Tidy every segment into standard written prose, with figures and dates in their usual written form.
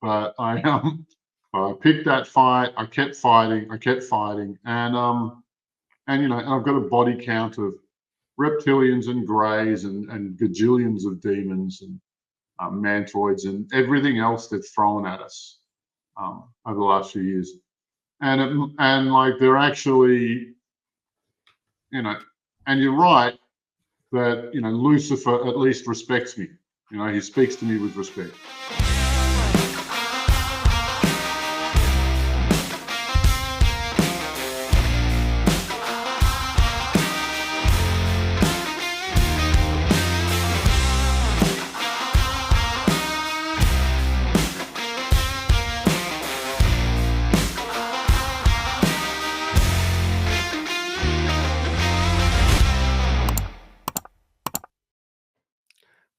but I picked that fight. I kept fighting, and you know, I've got a body count of reptilians and greys and gazillions of demons and mantoids and everything else they've thrown at us over the last few years. And like they're actually, you know, and you're right that, you know, Lucifer at least respects me. You know, he speaks to me with respect.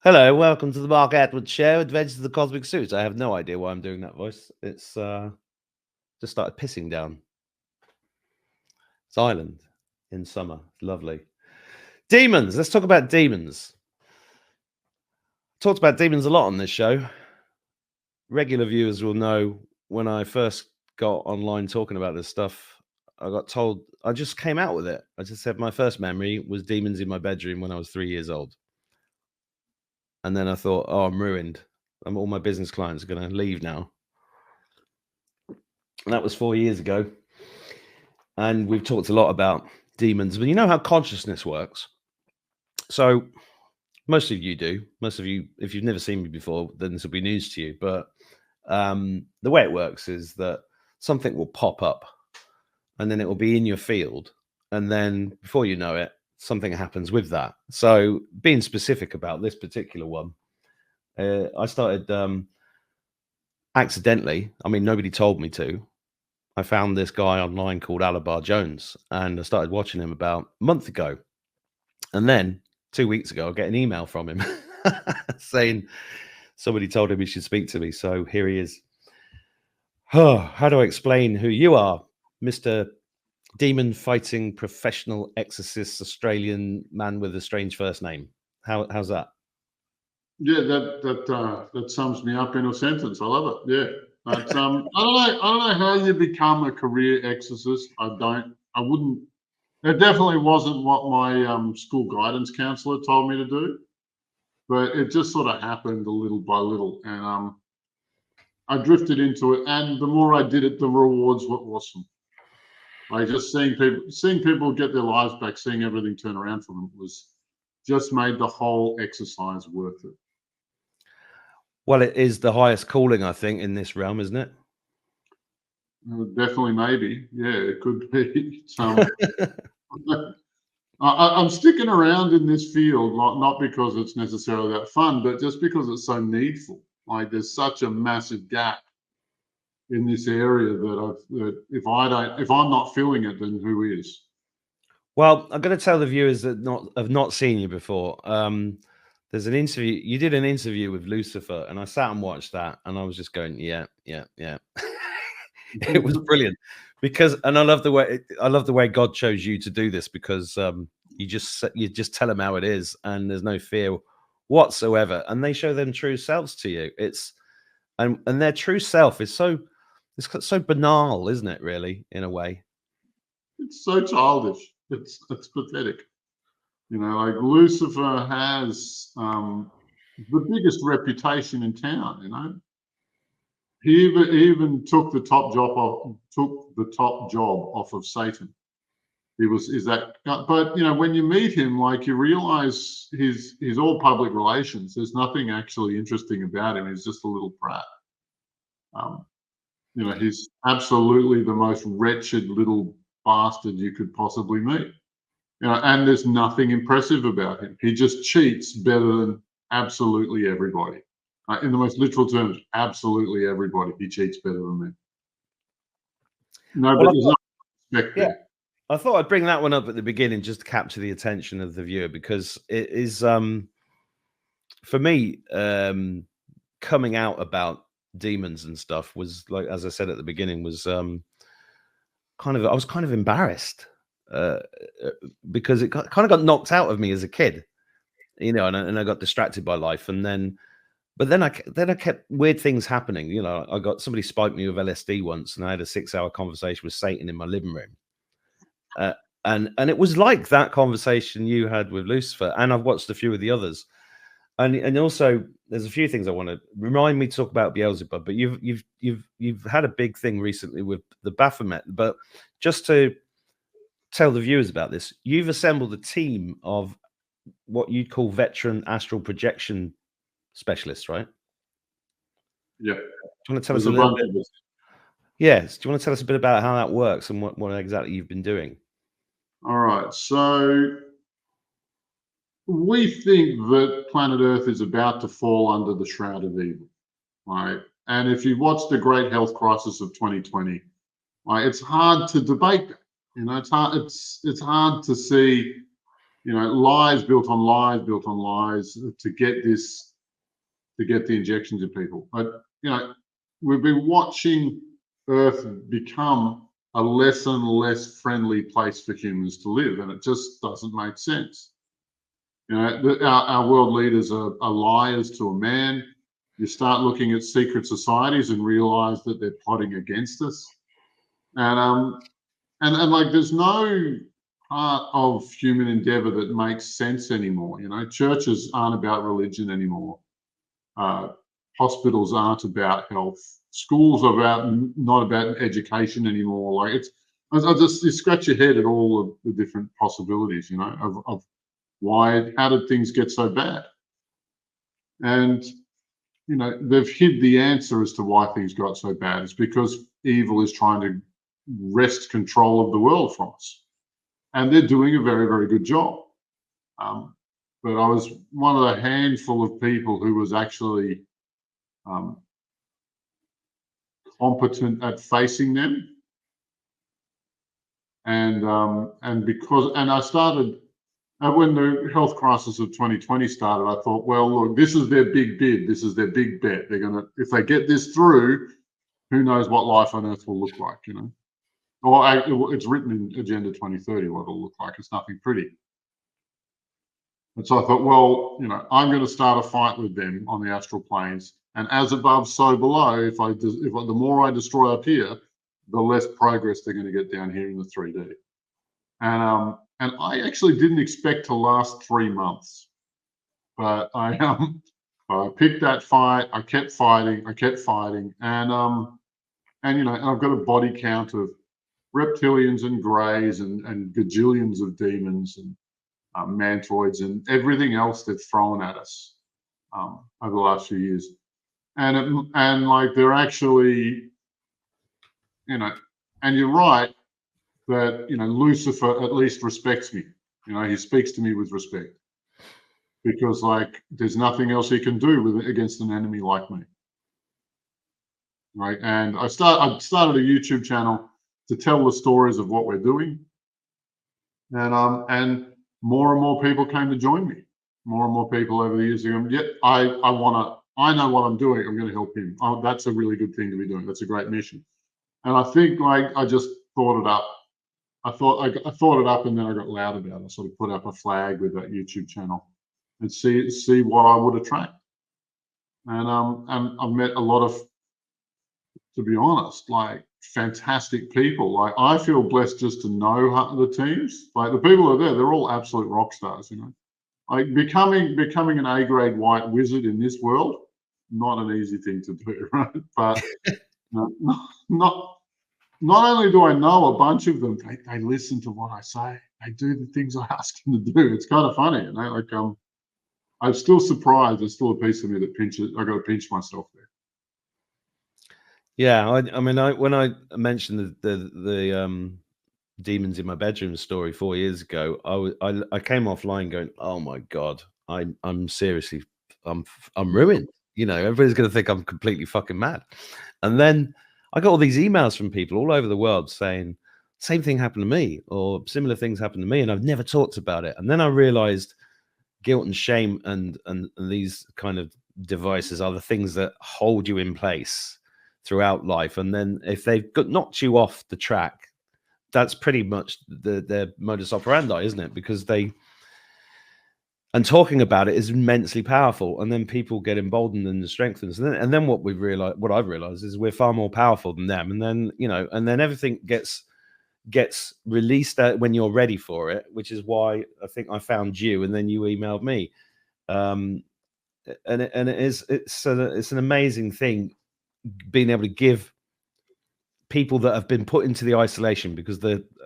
Hello, welcome to the Mark Atwood Show, Adventures of the Cosmic Suits. I have no idea why I'm doing that voice. It's just started pissing down. It's Ireland in summer. It's lovely. Demons. Let's talk about demons. Talked about demons a lot on this show. Regular viewers will know when I first got online talking about this stuff, I got told, I just came out with it. I just said my first memory was demons in my bedroom when I was 3 years old. And then I thought, oh, I'm ruined. All my business clients are going to leave now. And that was 4 years ago. And we've talked a lot about demons. But you know how consciousness works. So most of you do. Most of you, if you've never seen me before, then this will be news to you. But the way it works is that something will pop up. And then it will be in your field. And then before you know it, something happens with that. So being specific about this particular one, I started accidentally. I mean, nobody told me to. I found this guy online called Alobar Jones, and I started watching him about a month ago. And then 2 weeks ago, I get an email from him saying somebody told him he should speak to me. So here he is. Oh, how do I explain who you are, Mr. Demon fighting professional exorcist Australian man with a strange first name? How's that? Yeah, that sums me up in a sentence. I love it. Yeah, but I don't know how you become a career exorcist. I wouldn't. It definitely wasn't what my school guidance counselor told me to do, but it just sort of happened a little by little, and I drifted into it. And the more I did it, the rewards were awesome. Like just seeing people get their lives back, seeing everything turn around for them was just made the whole exercise worth it. Well, it is the highest calling, I think, in this realm, isn't it? Definitely, maybe. Yeah, it could be. I'm sticking around in this field, not because it's necessarily that fun, but just because it's so needful. Like there's such a massive gap in this area that if I'm not feeling it, then who is? Well, I'm going to tell the viewers that have not seen you before. There's an interview. You did an interview with Lucifer, and I sat and watched that, and I was just going, yeah. It was brilliant and I love the way God chose you to do this, because you just tell them how it is, and there's no fear whatsoever, and they show them true selves to you. And their true self is so banal, isn't it? Really, in a way, it's so childish. It's pathetic. You know, like Lucifer has the biggest reputation in town. You know, he even took the top job off of Satan. But you know, when you meet him, like you realize he's all public relations. There's nothing actually interesting about him. He's just a little brat. You know, he's absolutely the most wretched little bastard you could possibly meet. You know, and there's nothing impressive about him. He just cheats better than absolutely everybody. In the most literal terms, absolutely everybody. He cheats better than me. No, but there's no respect there. I thought I'd bring that one up at the beginning just to capture the attention of the viewer, because it is, for me, coming out about demons and stuff was, like, as I said at the beginning, was I was kind of embarrassed. Because it kind of got knocked out of me as a kid, you know, and I got distracted by life. And then But then I kept weird things happening. You know, I got somebody spiked me with LSD once, and I had a 6-hour conversation with Satan in my living room. And it was like that conversation you had with Lucifer, and I've watched a few of the others. And also, there's a few things I want to remind me to talk about Beelzebub. But you've had a big thing recently with the Baphomet. But just to tell the viewers about this, you've assembled a team of what you'd call veteran astral projection specialists, right? Yeah. Do you want to tell us There's a little bit? Yes. Do you want to tell us a bit about how that works and what exactly you've been doing? All right. So we think that planet Earth is about to fall under the shroud of evil, right? And if you watch the great health crisis of 2020, right, it's hard to debate that. You know, it's hard to see, you know, lies built on lies built on lies to get the injections in people. But you know, we've been watching Earth become a less and less friendly place for humans to live, and it just doesn't make sense. You know, our world leaders are liars to a man. You start looking at secret societies and realize that they're plotting against us. And like there's no part of human endeavor that makes sense anymore. You know, churches aren't about religion anymore. Hospitals aren't about health. Schools are not about education anymore. Like you scratch your head at all of the different possibilities, you know, of how did things get so bad? And, you know, they've hid the answer as to why things got so bad. It's because evil is trying to wrest control of the world from us. And they're doing a very, very good job. But I was one of the handful of people who was actually competent at facing them. And I started, when the health crisis of 2020 started, I thought, well, look, this is their big bid. This is their big bet. They're going to, if they get this through, who knows what life on Earth will look like, you know? Or it's written in Agenda 2030 what it'll look like. It's nothing pretty. And so I thought, well, you know, I'm going to start a fight with them on the astral planes, and as above, so below. If the more I destroy up here, the less progress they're going to get down here in the 3D. And I actually didn't expect to last 3 months, but I picked that fight. I kept fighting, and you know, and I've got a body count of reptilians and greys and gazillions of demons and mantoids and everything else they've thrown at us over the last few years, and like they're actually, you know, and you're right that, you know, Lucifer at least respects me. You know, he speaks to me with respect, because like there's nothing else he can do against an enemy like me, right? And I started a YouTube channel to tell the stories of what we're doing, and more and more people came to join me. More and more people over the years are going, yeah, I know what I'm doing. I'm going to help him. Oh, that's a really good thing to be doing. That's a great mission. And I think like I just thought it up. I thought it up, and then I got loud about it. I sort of put up a flag with that YouTube channel and see what I would attract. And I've met a lot of, to be honest, like fantastic people. Like I feel blessed just to know the teams. Like the people who are there, they're all absolute rock stars, you know. Like becoming an A-grade white wizard in this world, not an easy thing to do, right? But not only do I know a bunch of them, they listen to what I say. They do the things I ask them to do. It's kind of funny, you know. Like I'm still surprised. There's still a piece of me that pinches. I got to pinch myself there. Yeah, I mean, when I mentioned the demons in my bedroom story 4 years ago, I came offline going, oh my god, I'm seriously, I'm ruined. You know, everybody's going to think I'm completely fucking mad. And then I got all these emails from people all over the world saying, same thing happened to me, or similar things happened to me, and I've never talked about it. And then I realized guilt and shame and these kind of devices are the things that hold you in place throughout life. And then if they've knocked you off the track, that's pretty much their modus operandi, isn't it? Because they And talking about it is immensely powerful, and then people get emboldened and strengthened. And then what I've realized is we're far more powerful than them. And then and then everything gets released when you're ready for it, which is why I think I found you, and then you emailed me. And it's an amazing thing being able to give people that have been put into the isolation because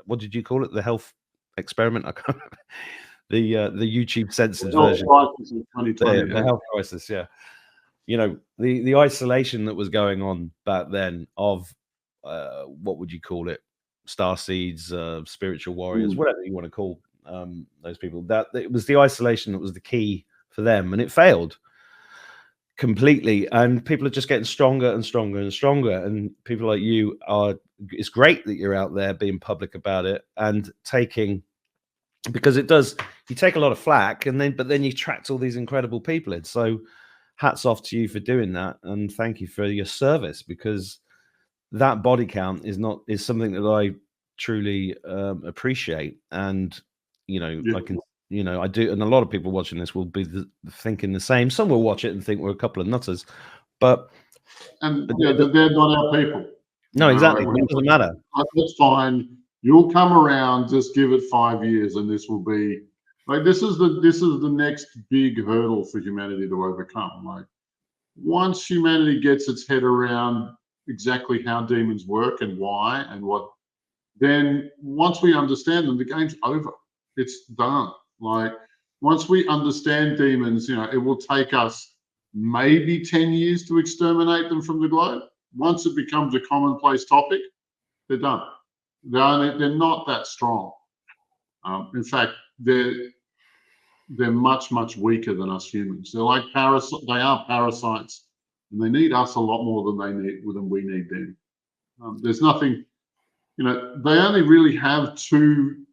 what did you call it? The health experiment? I can't remember. The YouTube censored version. Crisis in 2020, the health crisis, yeah. The isolation that was going on back then of what would you call it? Star seeds, spiritual warriors, whatever you want to call those people. That it was the isolation that was the key for them, and it failed completely. And people are just getting stronger and stronger and stronger. And people like you it's great that you're out there being public about it and taking. Because you take a lot of flack, but then you attract all these incredible people in. So hats off to you for doing that, and thank you for your service, because that body count is something that I truly appreciate. And I can I do, and a lot of people watching this will be thinking the same. Some will watch it and think we're a couple of nutters, but they're not our people. No, exactly. It doesn't matter. That's fine. You'll come around. Just give it 5 years, and this will be like this is the next big hurdle for humanity to overcome. Like once humanity gets its head around exactly how demons work and why and what, then once we understand them, the game's over. It's done. Like once we understand demons, it will take us maybe 10 years to exterminate them from the globe. Once it becomes a commonplace topic, they're done. They're not that strong. In fact, they're much, much weaker than us humans. They're like parasites. They are parasites, and they need us a lot more than we need them. There's nothing. They only really have two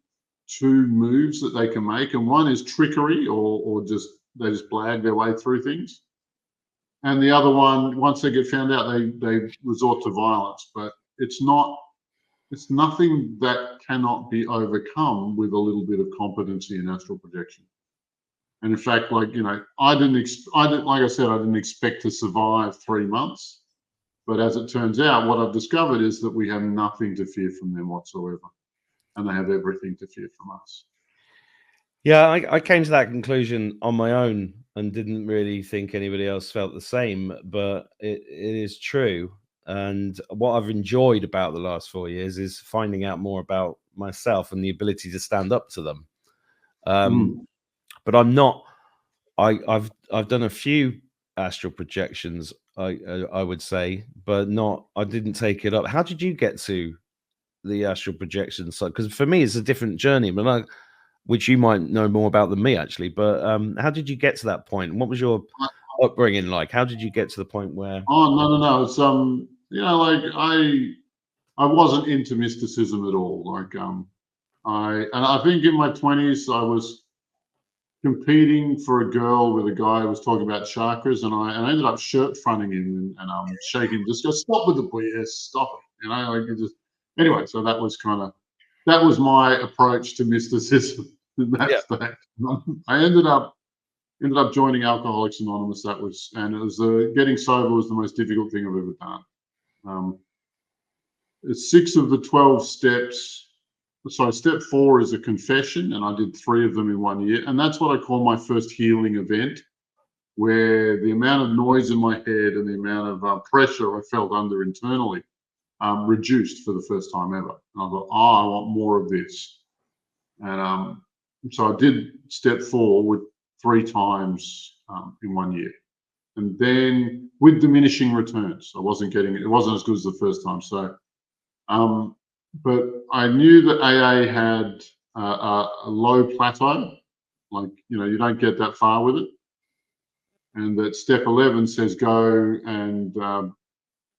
moves that they can make, and one is trickery, or they just blag their way through things. And the other one, once they get found out, they resort to violence. But it's nothing that cannot be overcome with a little bit of competency in astral projection. And in fact, like I didn't expect to survive 3 months. But as it turns out, what I've discovered is that we have nothing to fear from them whatsoever, and they have everything to fear from us. Yeah, I came to that conclusion on my own and didn't really think anybody else felt the same, but it is true. And what I've enjoyed about the last 4 years is finding out more about myself and the ability to stand up to them. But I'm not. I've done a few astral projections, I would say, but not. I didn't take it up. How did you get to the astral projection side? Because for me, it's a different journey, but which you might know more about than me, actually. But how did you get to that point? What was your upbringing like? How did you get to the point where? Oh, no. It's like I wasn't into mysticism at all. Like I think in my 20s I was competing for a girl with a guy who was talking about chakras, and I ended up shirt fronting him and shaking, just go, stop with the BS, stop it. Like it just anyway. So that was my approach to mysticism in that state. I ended up joining Alcoholics Anonymous. Getting sober was the most difficult thing I've ever done. 6 of the 12 steps. So step 4 is a confession, and I did 3 of them in 1 year. And that's what I call my first healing event, where the amount of noise in my head and the amount of pressure I felt under internally reduced for the first time ever. And I thought, I want more of this. And so I did step 4 with 3 times in 1 year. And then with diminishing returns, I wasn't getting it. It wasn't as good as the first time. So, but I knew that AA had a low plateau, like, you don't get that far with it. And that step 11 says go and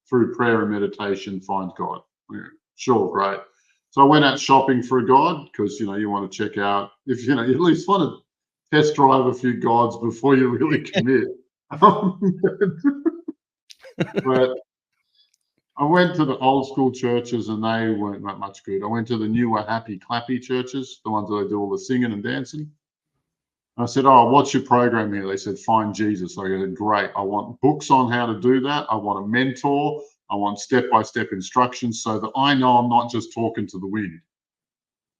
through prayer and meditation, find God. Yeah, sure, great. So I went out shopping for a God because, you want to check out, if, you at least want to test drive a few gods before you really commit. But I went to the old school churches and they weren't that much good. I went to the newer happy clappy churches, the ones that they do all the singing and dancing. I said, "Oh, what's your program here?" They said, "Find Jesus." I said, "Great. I want books on how to do that. I want a mentor. I want step-by-step instructions so that I know I'm not just talking to the wind."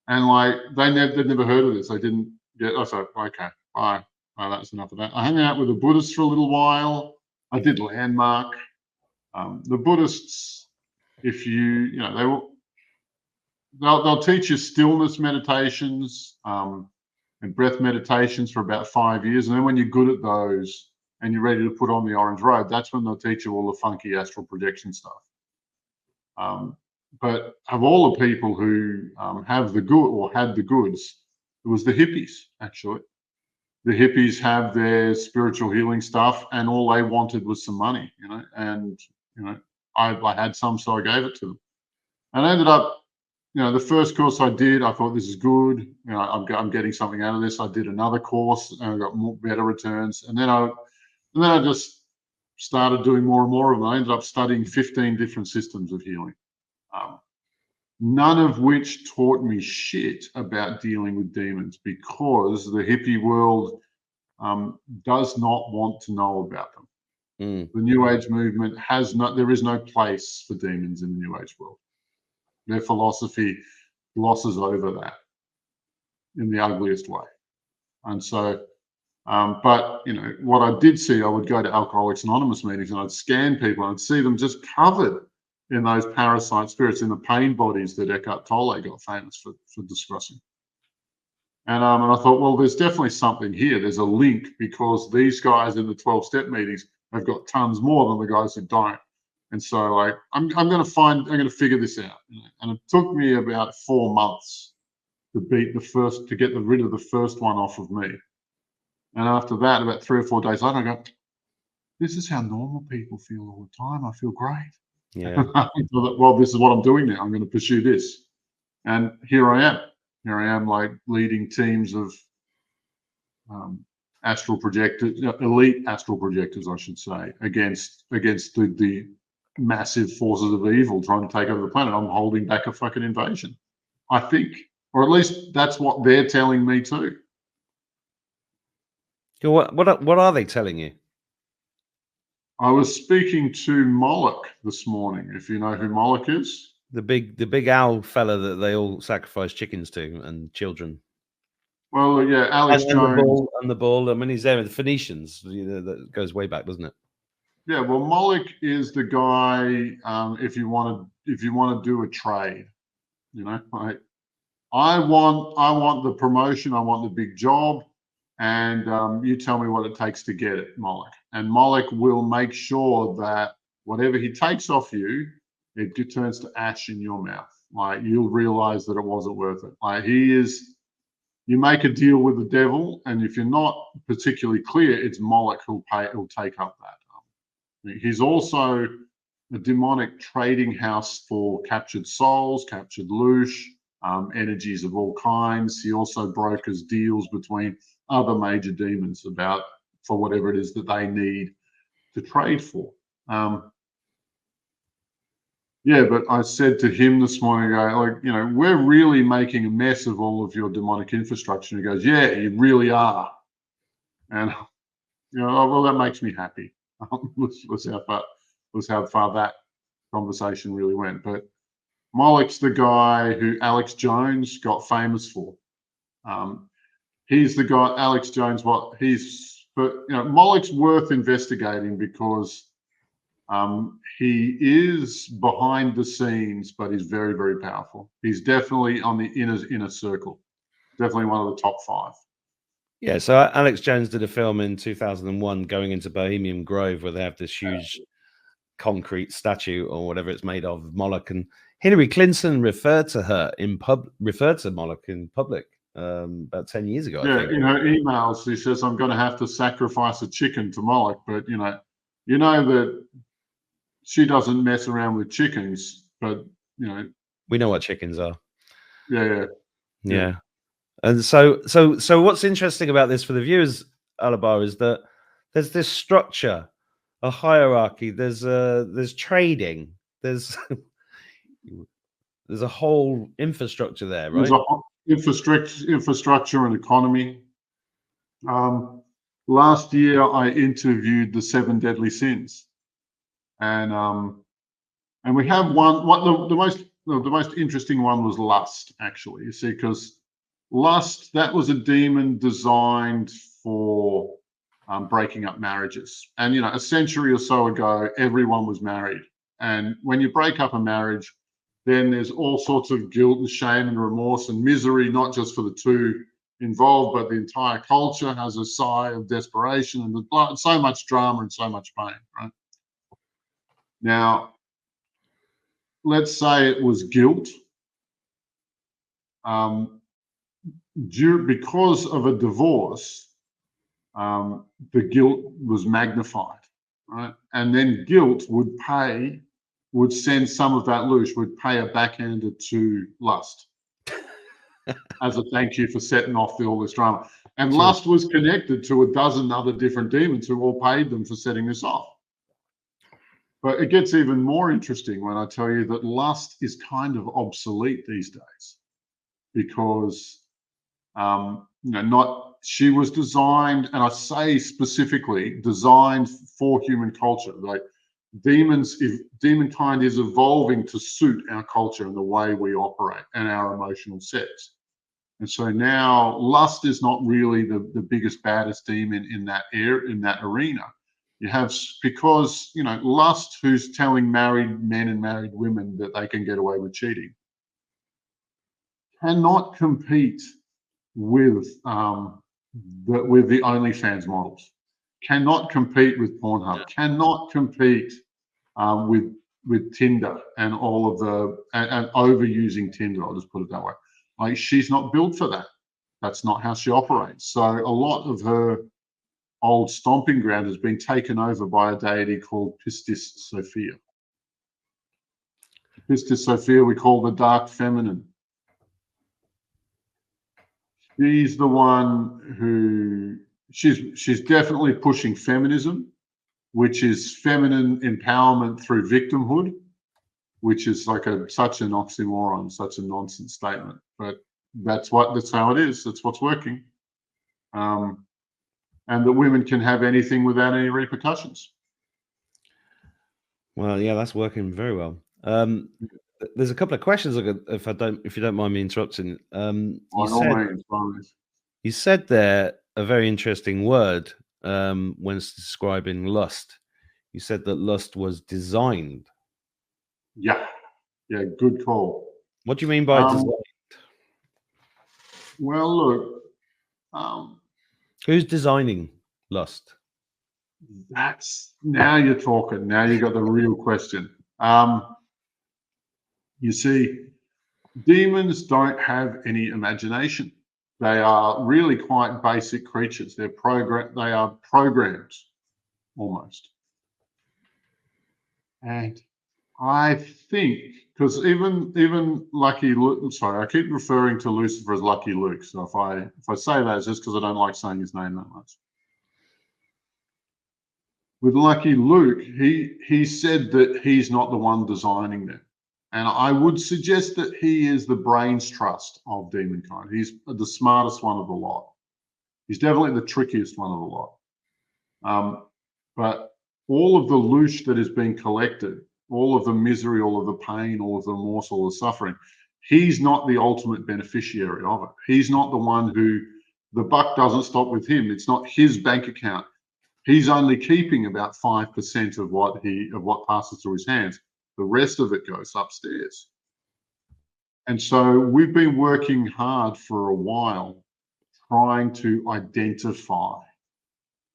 And like they'd never heard of this. They didn't get. I said, "Okay, bye. Oh, that's enough of that." I hung out with the Buddhists for a little while. I did landmark. The Buddhists, if you know, they'll teach you stillness meditations and breath meditations for about 5 years, and then when you're good at those and you're ready to put on the orange robe, that's when they'll teach you all the funky astral projection stuff. But of all the people who have the good or had the goods, it was the hippies, actually. The hippies have their spiritual healing stuff, and all they wanted was some money, and I had some, so I gave it to them. And I ended up, the first course I did, I thought, this is good. I'm getting something out of this. I did another course and I got better returns. And then I just started doing more and more of them. I ended up studying 15 different systems of healing, none of which taught me shit about dealing with demons, because the hippie world does not want to know about them. The New Age movement there is no place for demons in the New Age world. Their philosophy glosses over that in the ugliest way. And so, but what I did see, I would go to Alcoholics Anonymous meetings and I'd scan people and I'd see them just covered in those parasite spirits, in the pain bodies that Eckhart Tolle got famous for discussing. And I thought, well, there's definitely something here. There's a link, because these guys in the 12-step meetings have got tons more than the guys who don't. And so, like, I'm going to figure this out. And it took me about 4 months to get rid of the first one off of me. And after that, about 3 or 4 days later, I go, this is how normal people feel all the time. I feel great. Yeah. Well, this is what I'm doing now. I'm going to pursue this. And here I am. Here I am, like, leading teams of astral projectors, elite astral projectors, I should say, against the massive forces of evil trying to take over the planet. I'm holding back a fucking invasion, I think, or at least that's what they're telling me too. What are they telling you? I was speaking to Moloch this morning. If you know who Moloch is. The big owl fella that they all sacrifice chickens to, and children. Well, yeah, Alex Jones. And the ball. I mean, he's there with the Phoenicians. That goes way back, doesn't it? Yeah, well, Moloch is the guy. If you want to do a trade, like, I want the promotion. I want the big job, and you tell me what it takes to get it, Moloch. And Moloch will make sure that whatever he takes off you, it turns to ash in your mouth. Like, you'll realize that it wasn't worth it. Like, you make a deal with the devil, and if you're not particularly clear, it's Moloch who'll take up that. He's also a demonic trading house for captured souls, captured loosh, energies of all kinds. He also brokers deals between other major demons for whatever it is that they need to trade for. Yeah, but I said to him this morning, we're really making a mess of all of your demonic infrastructure. And he goes, yeah, you really are. And, well, that makes me happy. was how far that conversation really went. But Moloch's the guy who Alex Jones got famous for. He's the guy, Alex Jones, Moloch's worth investigating, because he is behind the scenes, but he's very, very powerful. He's definitely on the inner circle. Definitely one of the top 5. Yeah, so Alex Jones did a film in 2001 going into Bohemian Grove, where they have this huge concrete statue or whatever it's made of Moloch, and Hillary Clinton referred to Moloch in public about 10 years ago. Yeah, I think. in her emails, she says, I'm going to have to sacrifice a chicken to Moloch, but you know that she doesn't mess around with chickens, but we know what chickens are. Yeah. And so what's interesting about this for the viewers, Alobar, is that there's this structure, a hierarchy. There's trading. There's a whole infrastructure there, right? There's a whole infrastructure and economy. Last year I interviewed the 7 deadly sins, and we have one. What the most interesting one was lust, actually. You see, because lust, that was a demon designed for breaking up marriages. And a century or so ago, everyone was married, and when you break up a marriage, then there's all sorts of guilt and shame and remorse and misery, not just for the two involved, but the entire culture has a sigh of desperation, and there's so much drama and so much pain, right? Now, let's say it was guilt. Because of a divorce, the guilt was magnified, right? And then guilt would send some of that loose, would pay a backhander to lust as a thank you for setting off all this drama. And Sure. lust was connected to a dozen other different demons who all paid them for setting this off. But it gets even more interesting when I tell you that lust is kind of obsolete these days, because she was designed, and I say specifically designed for human culture. Like demonkind is evolving to suit our culture and the way we operate and our emotional sets. And so now lust is not really the biggest, baddest demon in that arena. You have, because lust, who's telling married men and married women that they can get away with cheating, cannot compete with the OnlyFans models, cannot compete with Pornhub, cannot compete with Tinder and all of and overusing Tinder. I'll just put it that way. Like, she's not built for that. That's not how she operates. So a lot of her old stomping ground has been taken over by a deity called Pistis Sophia. Pistis Sophia we call the dark feminine. She's the one who she's definitely pushing feminism, which is feminine empowerment through victimhood, which is like such an oxymoron, such a nonsense statement. But that's how it is. That's what's working. And that women can have anything without any repercussions. Well, yeah, that's working very well. There's a couple of questions, if you don't mind me interrupting. You said there a very interesting word when describing lust. You said that lust was designed. Yeah, good call. What do you mean by designed? Well, look, who's designing lust? That's, now you're talking. Now you got the real question. You see, demons don't have any imagination. They are really quite basic creatures. They are programs almost. And I think, because even Lucky Luke, sorry, I keep referring to Lucifer as Lucky Luke. So if I say that, it's just because I don't like saying his name that much. With Lucky Luke, he said that he's not the one designing them. And I would suggest that he is the brains trust of demonkind. He's the smartest one of the lot. He's definitely the trickiest one of the lot. But all of the loosh that is being collected, all of the misery, all of the pain, all of the remorse, all the suffering, he's not the ultimate beneficiary of it. He's not the one who, the buck doesn't stop with him. It's not his bank account. He's only keeping about 5% of what passes through his hands. The rest of it goes upstairs. And so we've been working hard for a while trying to identify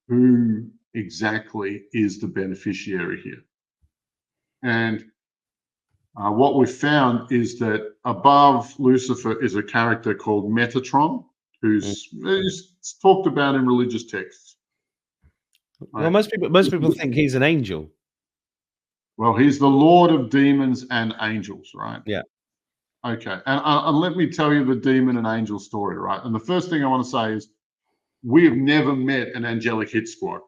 who exactly is the beneficiary here. And what we've found is that above Lucifer is a character called Metatron, who's talked about in religious texts. Well, most people think he's an angel. Well, he's the Lord of demons and angels, right? Yeah. Okay. And let me tell you the demon and angel story, right? And the first thing I want to say is we have never met an angelic hit squad.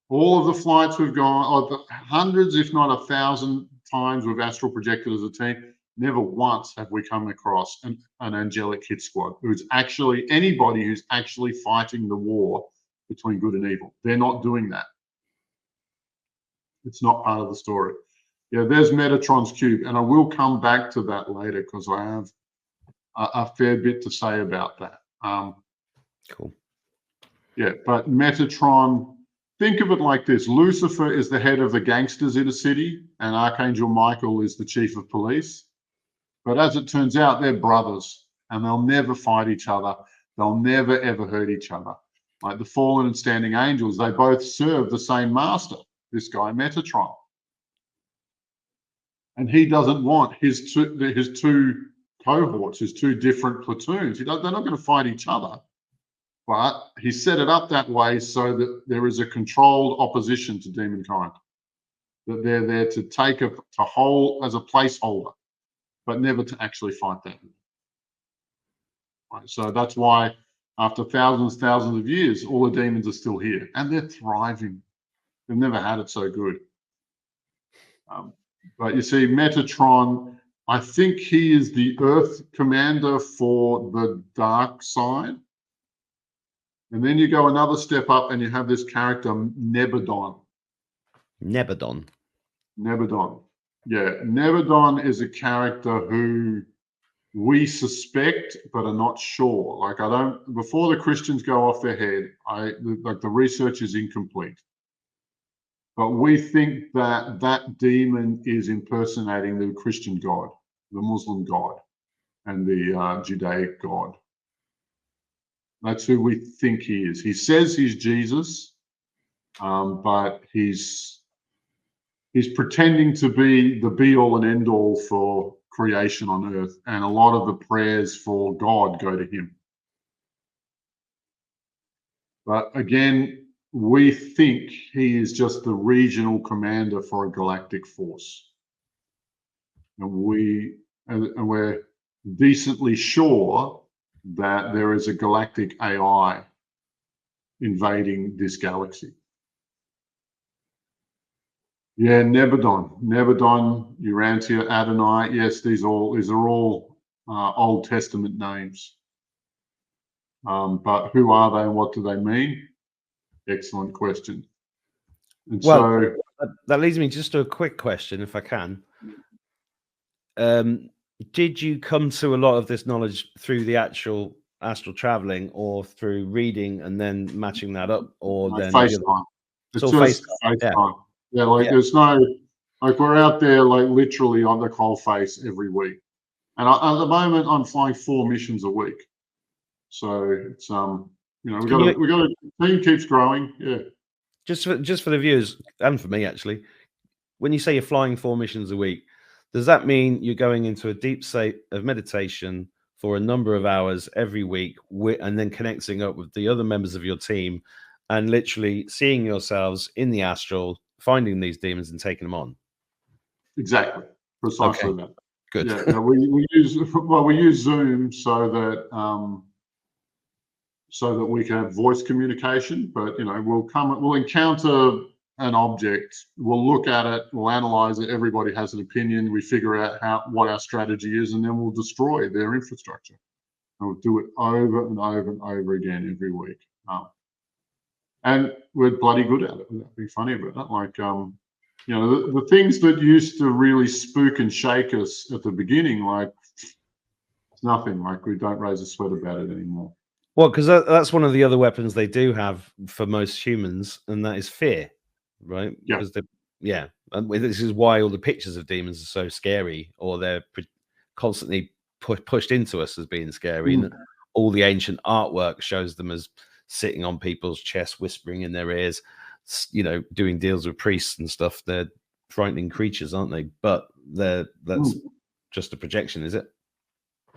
All of the flights we've gone, hundreds, if not 1,000 times we've astral projected as a team, never once have we come across an angelic hit squad who's actually anybody who's actually fighting the war between good and evil. They're not doing that. It's not part of the story. Yeah, there's Metatron's cube, and I will come back to that later because I have a fair bit to say about that. Cool. Yeah, but Metatron, think of it like this. Lucifer is the head of the gangsters in a city, and Archangel Michael is the chief of police. But as it turns out, they're brothers, and they'll never fight each other. They'll never, ever hurt each other. Like the fallen and standing angels, they both serve the same master, this guy Metatron. And he doesn't want his two cohorts, his two different platoons. They're not going to fight each other. But he set it up that way so that there is a controlled opposition to demonkind. That they're there to hold as a placeholder, but never to actually fight them. Right, so that's why after thousands of years, all the demons are still here and they're thriving. They've never had it so good. But you see, Metatron, I think he is the Earth commander for the dark side. And then you go another step up and you have this character, Nebadon. Nebadon. Yeah, Nebadon is a character who we suspect but are not sure. Like before the Christians go off their head, the research is incomplete. But we think that demon is impersonating the Christian God, the Muslim God, and the Judaic God. That's who we think he is. He says he's Jesus, but he's pretending to be the be-all and end-all for creation on earth, and a lot of the prayers for God go to him. But again, we think he is just the regional commander for a galactic force. And we're decently sure that there is a galactic AI invading this galaxy. Yeah, Nebadon, Urantia, Adonai. Yes, these are all Old Testament names. But who are they and what do they mean? Excellent question. And well, so that leads me just to a quick question, if I can. Did you come to a lot of this knowledge through the actual astral traveling, or through reading and then matching that up, or then FaceTime? It's all FaceTime. Yeah, there's no, we're out there literally on the cold face every week. And at the moment, I'm flying 4 missions a week. So it's we got the team keeps growing. Yeah. Just for the viewers and for me actually, when you say you're flying 4 missions a week, does that mean you're going into a deep state of meditation for a number of hours every week, and then connecting up with the other members of your team, and literally seeing yourselves in the astral, finding these demons and taking them on? Exactly, precisely that. Good. Yeah, we use Zoom so that we can have voice communication. But we'll encounter an object, we'll look at it, we'll analyze it. Everybody has an opinion. We figure out what our strategy is, and then we'll destroy their infrastructure. And we'll do it over and over and over again every week. And we're bloody good at it. That'd be funny about that. The things that used to really spook and shake us at the beginning, it's nothing. We don't raise a sweat about it anymore. Well, because that's one of the other weapons they do have for most humans, and that is fear, right? Yeah. Because and this is why all the pictures of demons are so scary, or they're constantly pushed into us as being scary. And all the ancient artwork shows them as sitting on people's chests, whispering in their ears, doing deals with priests and stuff. They're frightening creatures, aren't they? But that's just a projection, is it?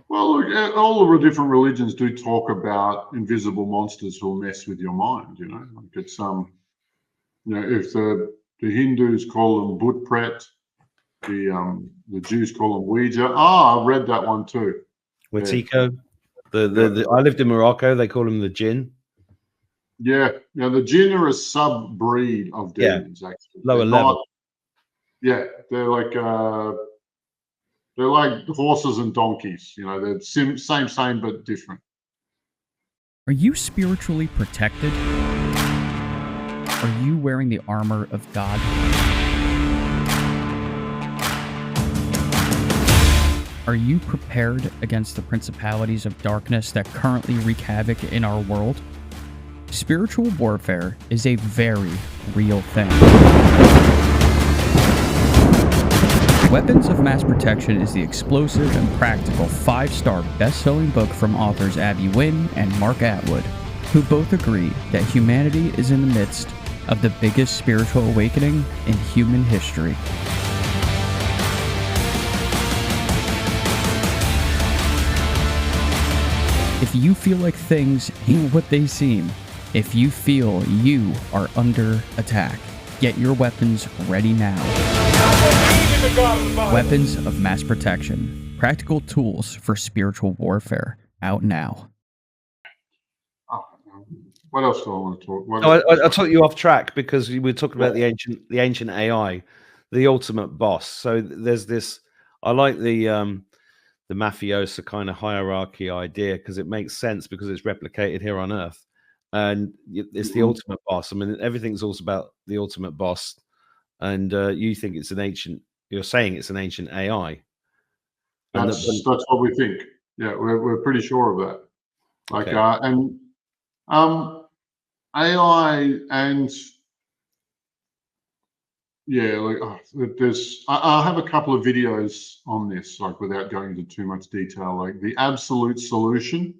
Well, look, all of the different religions do talk about invisible monsters who will mess with your mind. It's if the Hindus call them Bhut-Pret, the Jews call them Ouija. I read that one too. Wetiko. I lived in Morocco. They call them the Jinn. Yeah, the Jinn are a sub-breed of demons, actually. Lower level. Yeah, they're like They're like horses and donkeys. You know, they're same, but different. Are you spiritually protected? Are you wearing the armor of God? Are you prepared against the principalities of darkness that currently wreak havoc in our world? Spiritual warfare is a very real thing. Weapons of Mass Protection is the explosive and practical 5-star best-selling book from authors Abby Wynn and Mark Atwood, who both agree that humanity is in the midst of the biggest spiritual awakening in human history. If you feel like things ain't what they seem, if you feel you are under attack, get your weapons ready now. Weapons of Mass Protection. Practical tools for spiritual warfare. Out now. What else do I want to talk? I took you off track because we were talking about the ancient AI, the ultimate boss. So there's this. I like the mafiosa kind of hierarchy idea because it makes sense because it's replicated here on Earth, and it's the ultimate boss. I mean, everything's also about the ultimate boss, and you think it's an ancient. You're saying it's an ancient AI. That's what we think. Yeah, we're pretty sure of that. Like okay. AI and yeah, like there's I have a couple of videos on this, like without going into too much detail, like the absolute solution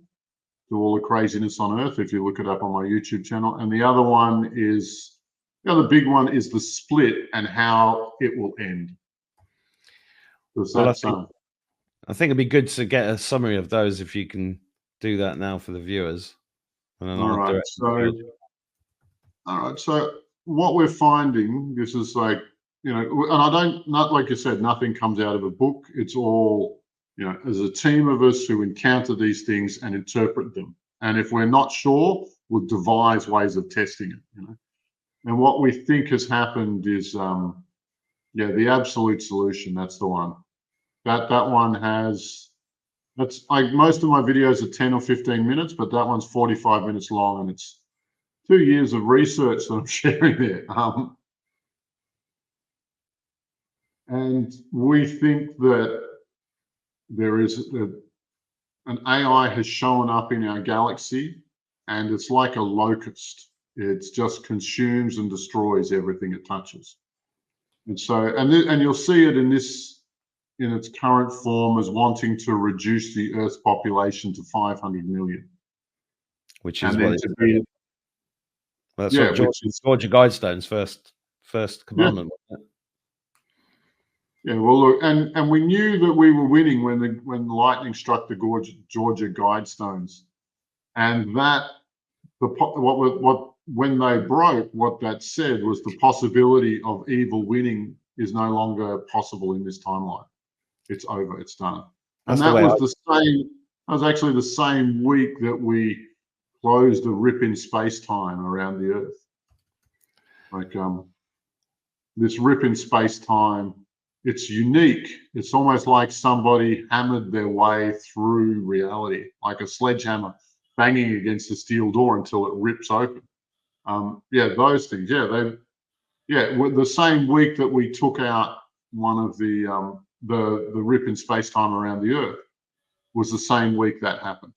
to all the craziness on Earth, if you look it up on my YouTube channel. And the other one is, the other big one is the split and how it will end. Well, I think it'd be good to get a summary of those if you can do that now for the viewers. And then all right, so what we're finding, this is like, you know, and not like you said, nothing comes out of a book. It's all, you know, as a team of us who encounter these things and interpret them. And if we're not sure, we'll devise ways of testing it, you know. And what we think has happened is, yeah, the absolute solution, that's the one. That one has, that's like most of my videos are 10 or 15 minutes, but that one's 45 minutes long, and it's 2 years of research that I'm sharing there. And we think that there is an AI has shown up in our galaxy, and it's like a locust. It just consumes and destroys everything it touches. And so, and you'll see it in this, in its current form, as wanting to reduce the Earth's population to 500 million. Which is what to be, that's what Georgia Guidestone's first commandment. Yeah, well, look, and we knew that we were winning when the lightning struck the Georgia Guidestones, and that when they broke, what that said was the possibility of evil winning is no longer possible in this timeline. It's over. It's done. And that was that was actually the same week that we closed a rip in space-time around the Earth. Like this rip in space-time, it's unique. It's almost like somebody hammered their way through reality, like a sledgehammer banging against a steel door until it rips open. Yeah, those things. Yeah, the same week that we took out one of the rip in space-time around the Earth was the same week that happened.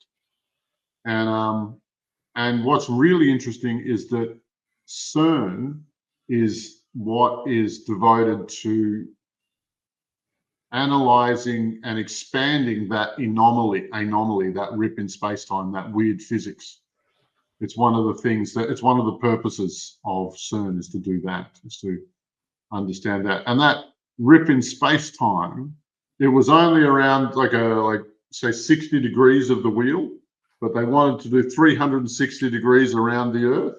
And what's really interesting is that CERN is what is devoted to analyzing and expanding that anomaly, that rip in space-time, that weird physics. It's one of the things that, it's one of the purposes of CERN is to do that, is to understand that. And that rip in space-time, it was only around like say 60 degrees of the wheel, but they wanted to do 360 degrees around the Earth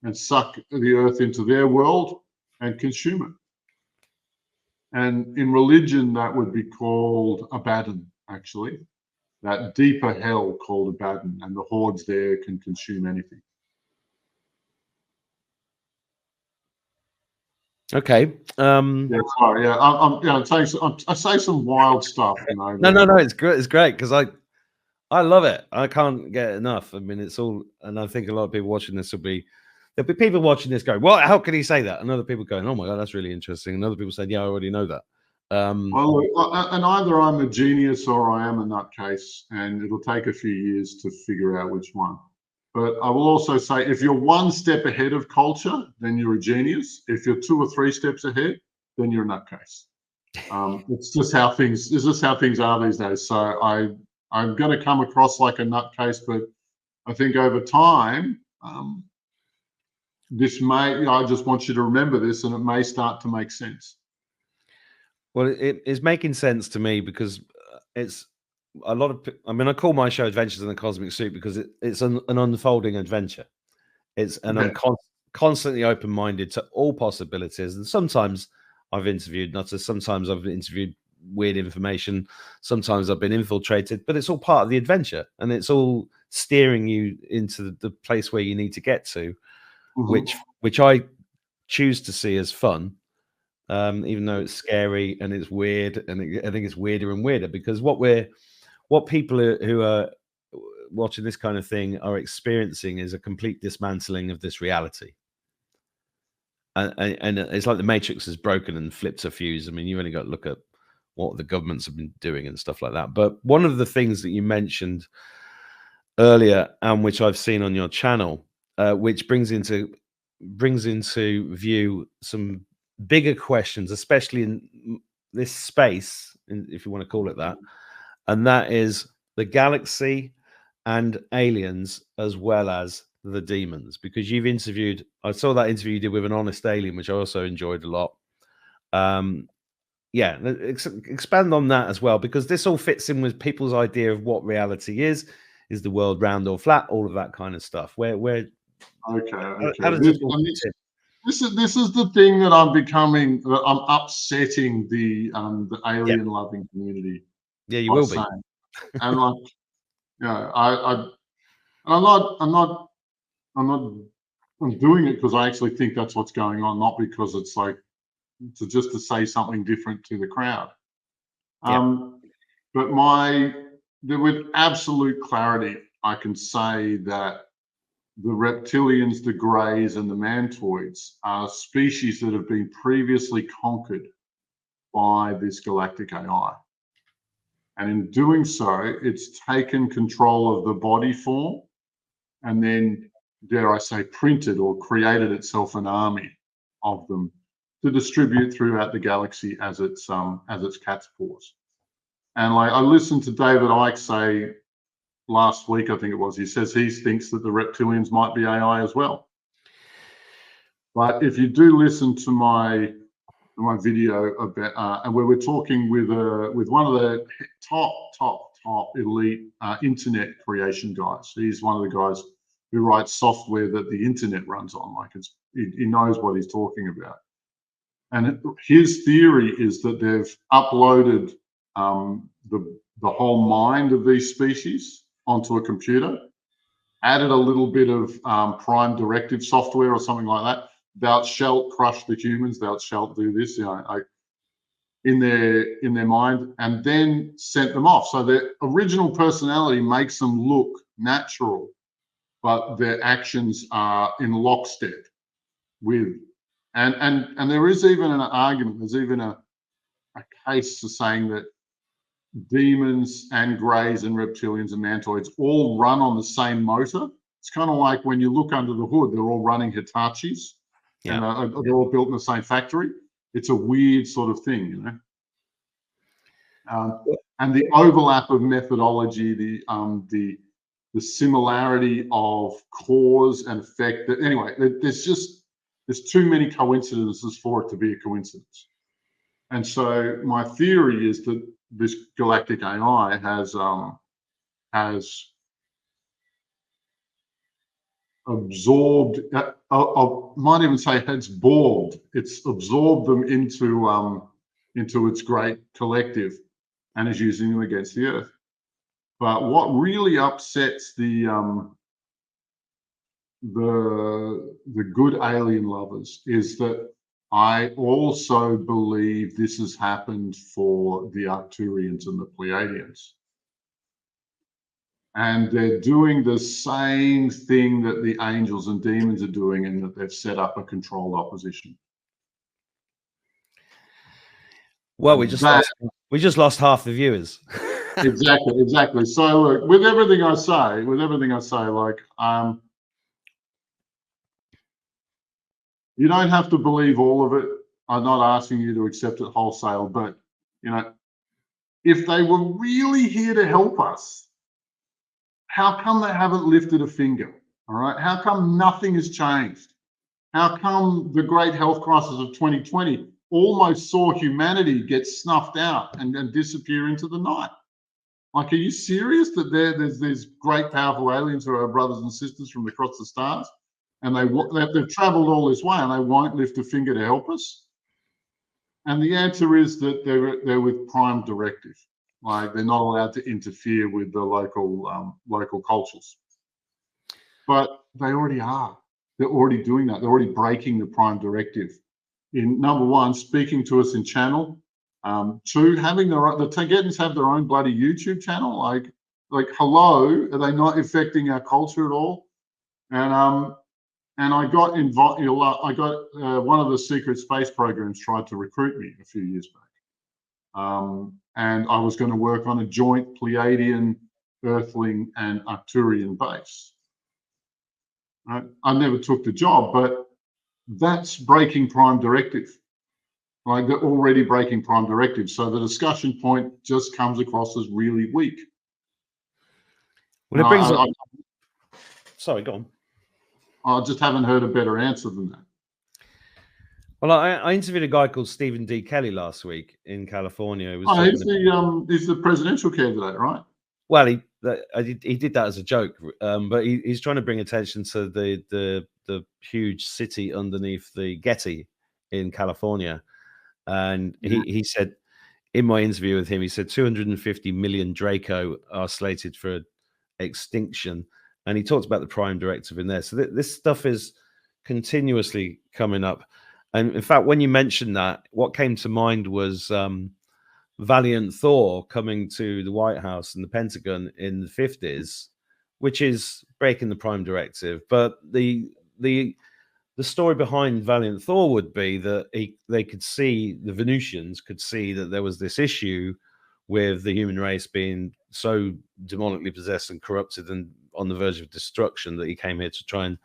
and suck the Earth into their world and consume it. And in religion, that would be called Abaddon, actually. That deeper hell called Abaddon, and the hordes there can consume anything. Okay. Yeah, sorry. Yeah, I say some wild stuff. No. It's great. It's great because I love it. I can't get enough. I mean, it's all, and I think a lot of people watching this there'll be people watching this going, "Well, how can he say that?" And other people going, "Oh my god, that's really interesting." And other people saying, "Yeah, I already know that." Well, and either I'm a genius or I am a nutcase, and it'll take a few years to figure out which one. But I will also say, if you're one step ahead of culture, then you're a genius. If you're 2 or 3 steps ahead, then you're a nutcase. It's just how things. It's just how things are these days. So I'm going to come across like a nutcase, but I think over time, this may. I just want you to remember this, and it may start to make sense. Well, it is making sense to me because it's a lot of. I mean, I call my show "Adventures in the Cosmic Suit" because it's an unfolding adventure. I'm constantly open-minded to all possibilities, and sometimes I've interviewed nutters, sometimes I've interviewed weird information, sometimes I've been infiltrated, but it's all part of the adventure, and it's all steering you into the place where you need to get to, which I choose to see as fun. Even though it's scary and it's weird, and I think it's weirder and weirder because what people who are watching this kind of thing are experiencing is a complete dismantling of this reality. And it's like the Matrix is broken and flipped a fuse. I mean, you only got to look at what the governments have been doing and stuff like that. But one of the things that you mentioned earlier, and which I've seen on your channel, which brings into view some bigger questions, especially in this space, if you want to call it that, and that is the galaxy and aliens as well as the demons. Because you've interviewed, I saw that interview you did with an honest alien, which I also enjoyed a lot. Yeah, expand on that as well, because this all fits in with people's idea of what reality is the world round or flat, all of that kind of stuff. Where Okay. How does this all fit in? This is the thing that I'm becoming. That I'm upsetting the alien loving community. Yeah, you will be. And like, I'm doing it because I actually think that's what's going on, not because it's like to say something different to the crowd. But with absolute clarity, I can say that the reptilians, the greys, and the mantoids are species that have been previously conquered by this galactic AI. And in doing so, it's taken control of the body form and then, dare I say, printed or created itself an army of them to distribute throughout the galaxy as its cat's paws. And like I listened to David Icke say last week, I think it was, he says he thinks that the reptilians might be AI as well. But if you do listen to my video about and where we're talking with one of the top elite internet creation guys. He's one of the guys who writes software that the internet runs on. Like he knows what he's talking about. And his theory is that they've uploaded the whole mind of these species onto a computer, added a little bit of prime directive software or something like that. Thou shalt crush the humans. Thou shalt do this. In their mind, and then sent them off. So their original personality makes them look natural, but their actions are in lockstep with. And there is even an argument. There's even a case for saying that demons and greys and reptilians and mantoids all run on the same motor. It's kind of like when you look under the hood, they're all running Hitachis, and they're all built in the same factory. It's a weird sort of thing, and the overlap of methodology, the similarity of cause and effect. Anyway, there's too many coincidences for it to be a coincidence. And so my theory is that this galactic AI has absorbed. I might even say it's bored. It's absorbed them into its great collective, and is using them against the Earth. But what really upsets the good alien lovers is that I also believe this has happened for the Arcturians and the Pleiadians. And they're doing the same thing that the angels and demons are doing, in that they've set up a controlled opposition. Well, we just lost half the viewers. Exactly. So look, with everything I say, like, you don't have to believe all of it. I'm not asking you to accept it wholesale, but you know, if they were really here to help us, how come they haven't lifted a finger? All right, how come nothing has changed? How come the great health crisis of 2020 almost saw humanity get snuffed out and disappear into the night? Like, are you serious that there's these great powerful aliens who are our brothers and sisters from across the stars, and they've traveled all this way and they won't lift a finger to help us? And the answer is that they're with prime directive. Like, they're not allowed to interfere with the local cultures. But they already are. They're already doing that. They're already breaking the prime directive. In number one, speaking to us in channel. Two, having the Targettans have their own bloody YouTube channel. Like, hello, are they not affecting our culture at all? And I got invited. I got one of the secret space programs tried to recruit me a few years back, and I was going to work on a joint Pleiadian, Earthling, and Arcturian base. Right? I never took the job, but that's breaking prime directive. Like, they're already breaking prime directive, so the discussion point just comes across as really weak. Well, it brings up. Sorry, go on. I just haven't heard a better answer than that. Well, I interviewed a guy called Stephen D. Kelly last week in California. He's the presidential candidate, right? Well, he did that as a joke, but he's trying to bring attention to the huge city underneath the Getty in California. And he said, in my interview with him, he said 250 million Draco are slated for extinction. And he talked about the prime directive in there. So this stuff is continuously coming up. And in fact, when you mentioned that, what came to mind was Valiant Thor coming to the White House and the Pentagon in the 50s, which is breaking the prime directive. But the story behind Valiant Thor would be that they could see, the Venusians could see that there was this issue with the human race being so demonically possessed and corrupted and on the verge of destruction that he came here to try and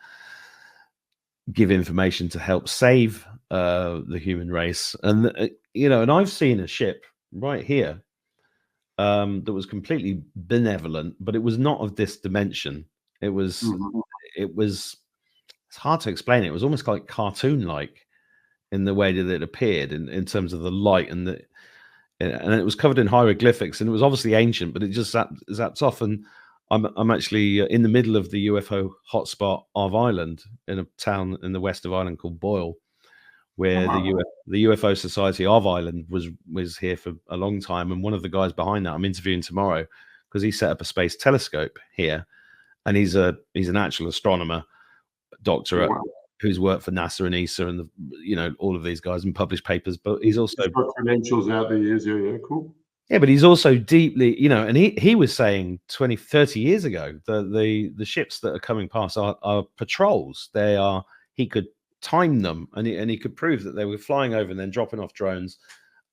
give information to help save the human race. And and I've seen a ship right here that was completely benevolent, but it was not of this dimension. It was it's hard to explain. It was almost like cartoon-like in the way that it appeared in terms of the light and it was covered in hieroglyphics, and it was obviously ancient, but it just zapped off. And I'm actually in the middle of the UFO hotspot of Ireland, in a town in the west of Ireland called Boyle, where the UFO Society of Ireland was here for a long time. And one of the guys behind that I'm interviewing tomorrow, because he set up a space telescope here, and he's an actual astronomer, doctorate, who's worked for NASA and ESA and all of these guys and published papers. But he's also got credentials out the years. Yeah, cool. Yeah, but he's also deeply, and he was saying 20, 30 years ago that the ships that are coming past are patrols. He could time them, and he could prove that they were flying over and then dropping off drones.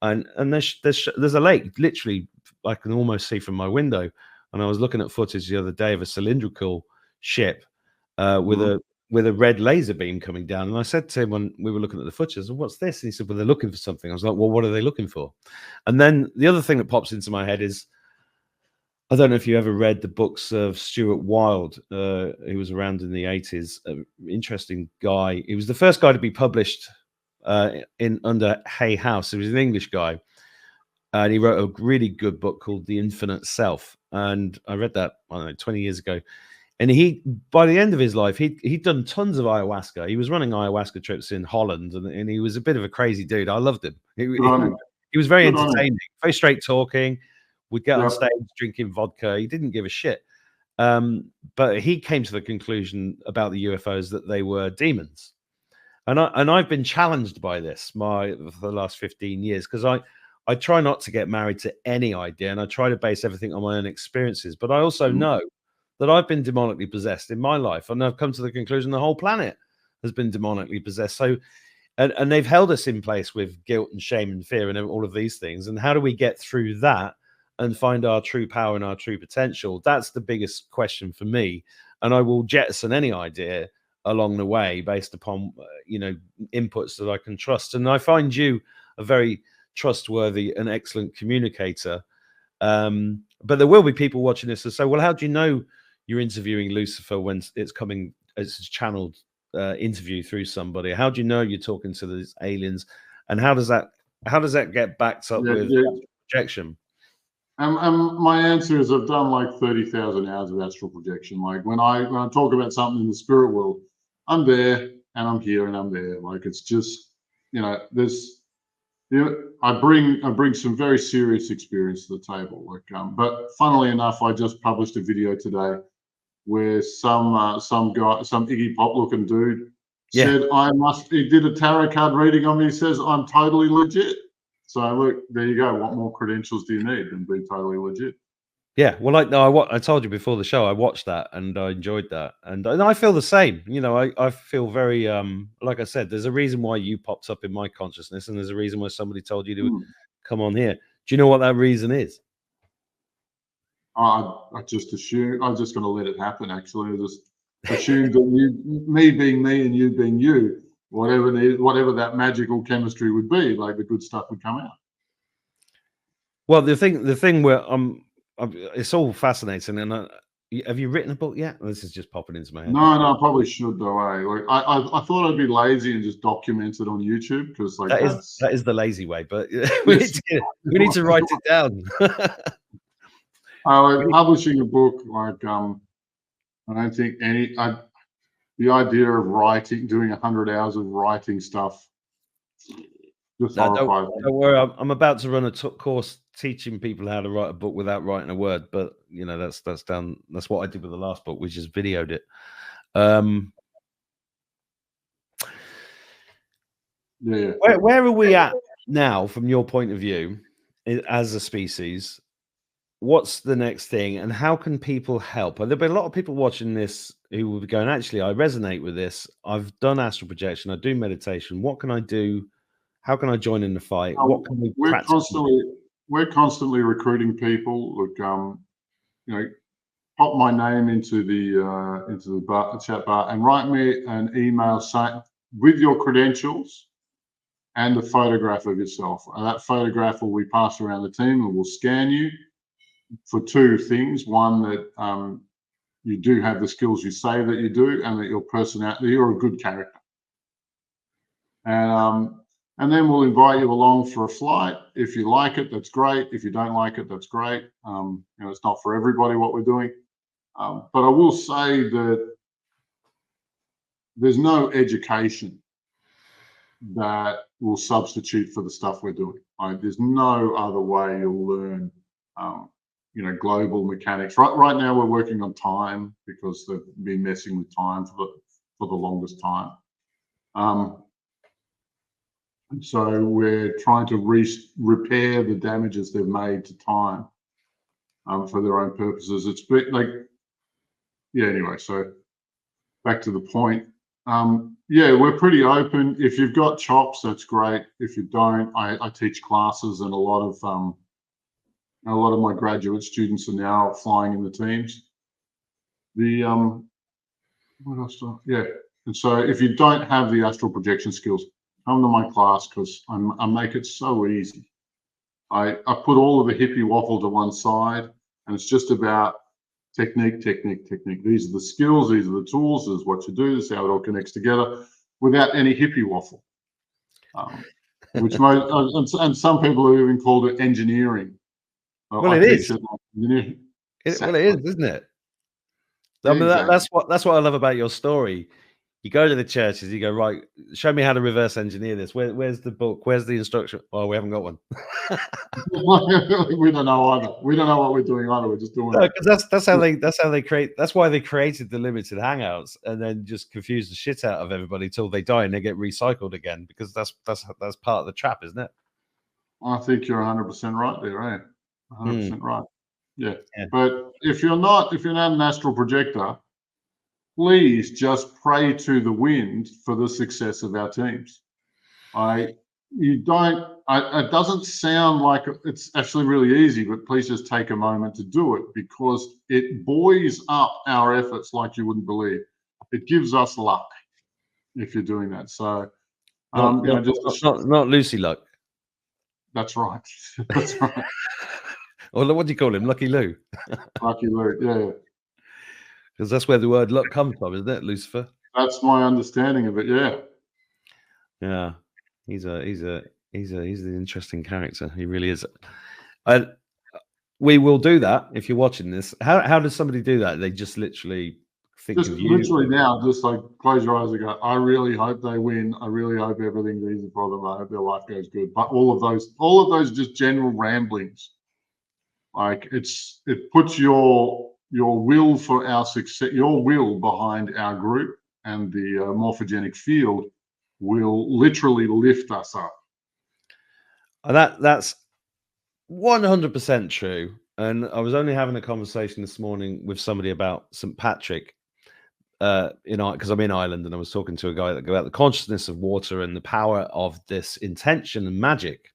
And there's a lake literally I can almost see from my window. And I was looking at footage the other day of a cylindrical ship with a red laser beam coming down. And I said to him when we were looking at the footage, I said, "What's this?" And he said, "Well, they're looking for something." I was like, "Well, what are they looking for?" And then the other thing that pops into my head is, I don't know if you ever read the books of Stuart Wilde. He was around in the 80s. Interesting guy. He was the first guy to be published under Hay House. He was an English guy. And he wrote a really good book called The Infinite Self. And I read that, 20 years ago. And by the end of his life, he'd done tons of ayahuasca. He was running ayahuasca trips in Holland, and he was a bit of a crazy dude. I loved him. He was very entertaining, very straight talking. We'd get on stage drinking vodka. He didn't give a shit. But he came to the conclusion about the UFOs that they were demons. And I've been challenged by this for the last 15 years, because I try not to get married to any idea, and I try to base everything on my own experiences. But I also know that I've been demonically possessed in my life, and I've come to the conclusion the whole planet has been demonically possessed. So, and they've held us in place with guilt and shame and fear and all of these things. And how do we get through that and find our true power and our true potential? That's the biggest question for me. And I will jettison any idea along the way based upon inputs that I can trust. And I find you a very trustworthy and excellent communicator. But there will be people watching this and say, well, how do you know you're interviewing Lucifer when it's coming as a channeled interview through somebody? How do you know you're talking to these aliens? And how does that get backed up with projection? My answer is I've done like 30,000 hours of astral projection. Like when I talk about something in the spirit world, I'm there and I'm here and I'm there. Like it's just, I bring some very serious experience to the table. Like, but funnily enough, I just published a video today where some guy, some Iggy Pop looking dude, said he did a tarot card reading on me. He says I'm totally legit. So look, there you go. What more credentials do you need than being totally legit? Yeah, well, I told you before the show, I watched that and I enjoyed that, and I feel the same. I feel very like I said, there's a reason why you popped up in my consciousness, and there's a reason why somebody told you to come on here. Do you know what that reason is? I just assume I'm just going to let it happen. Actually, I just assumed that me being me and you being you, whatever that magical chemistry would be, like the good stuff would come out. Well, the thing where it's all fascinating. And have you written a book yet? This is just popping into my head. No, I probably should though. Like I thought I'd be lazy and just document it on YouTube, because like that is the lazy way. But we need to write it down. Like publishing a book, like I don't think the idea of writing, doing 100 hours of writing stuff, just horrifies me. Don't worry, I'm about to run a course teaching people how to write a book without writing a word. But that's done. That's what I did with the last book. We just videoed it. Yeah. Where are we at now, from your point of view, as a species? What's the next thing, and how can people help? There'll be a lot of people watching this who will be going, actually, I resonate with this. I've done astral projection. I do meditation. What can I do? How can I join in the fight? What can we practice? We're constantly recruiting people. Look, pop my name into the chat bar and write me an email with your credentials and a photograph of yourself. And that photograph will be passed around the team, and we'll scan you for two things. One, that you do have the skills you say that you do, and that your personality, you're a good character. And then we'll invite you along for a flight. If you like it, that's great. If you don't like it, that's great. It's not for everybody what we're doing. But I will say that there's no education that will substitute for the stuff we're doing. There's no other way you'll learn, global mechanics. Right now we're working on time, because they've been messing with time for the longest time. And so we're trying to repair the damages they've made to time for their own purposes. It's anyway, so back to the point. We're pretty open. If you've got chops, that's great. If you don't, I teach classes, and a lot of my graduate students are now flying in the teams. What else? And so if you don't have the astral projection skills, come to my class, because I make it so easy. I put all of the hippie waffle to one side, and it's just about technique. These are the skills, these are the tools, this is what you do, this is how it all connects together, without any hippie waffle. Which and some people have even called it engineering. Well, it is. It is, isn't it? I mean, that's what I love about your story. You go to the churches, you go, right, show me how to reverse engineer this. Where's the book? Where's the instruction? Oh, we haven't got one. We don't know either. We don't know what we're doing either. We're just doing it. Because that's how they create. That's why they created the limited hangouts and then just confuse the shit out of everybody till they die and they get recycled again. Because that's part of the trap, isn't it? I think you're 100% right there, eh? 100% right. Yeah. Yeah. But if you're not an astral projector, please just pray to the wind for the success of our teams. It doesn't sound like it's actually really easy, but please just take a moment to do it because it buoys up our efforts like you wouldn't believe. It gives us luck if you're doing that. So, not Lucy luck. That's right. That's right. Or what do you call him? Lucky Lou. Lucky Lou, yeah. Because that's where the word luck comes from, isn't it, Lucifer? That's my understanding of it. Yeah. Yeah, he's an interesting character. He really is. We will do that if you're watching this. How does somebody do that? They just literally think of you. Literally now, just like close your eyes and go, I really hope they win. I really hope everything's easy for them. I hope their life goes good. But all of those just general ramblings, like it puts your will for our success, your will behind our group, and the morphogenic field will literally lift us up. That's 100% true. And I was only having a conversation this morning with somebody about St. Patrick, because I'm in Ireland, and I was talking to a guy about the consciousness of water and the power of this intention and magic.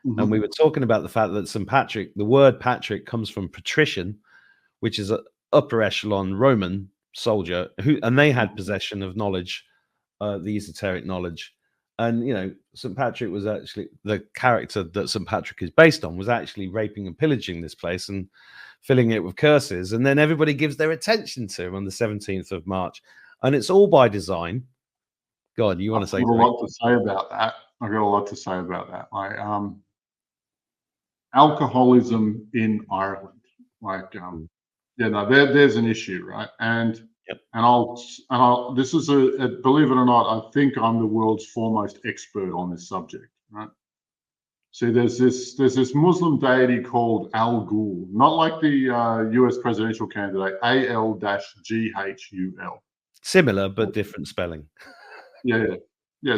Mm-hmm. And we were talking about the fact that St. Patrick, the word Patrick comes from patrician, which is an upper echelon Roman soldier and they had possession of knowledge, the esoteric knowledge. And, St. Patrick was actually the character that St. Patrick is based on was actually raping and pillaging this place and filling it with curses. And then everybody gives their attention to him on the 17th of March. And it's all by design. God, you want to say something? I've got a lot to say about that. I've got a lot to say about that. Like alcoholism in Ireland. Like, there's an issue, right? And yep. and this is believe it or not, I think I'm the world's foremost expert on this subject, right? See, there's this Muslim deity called Al Ghul, not like the US presidential candidate, Al-Ghul. Similar but different spelling. Yeah,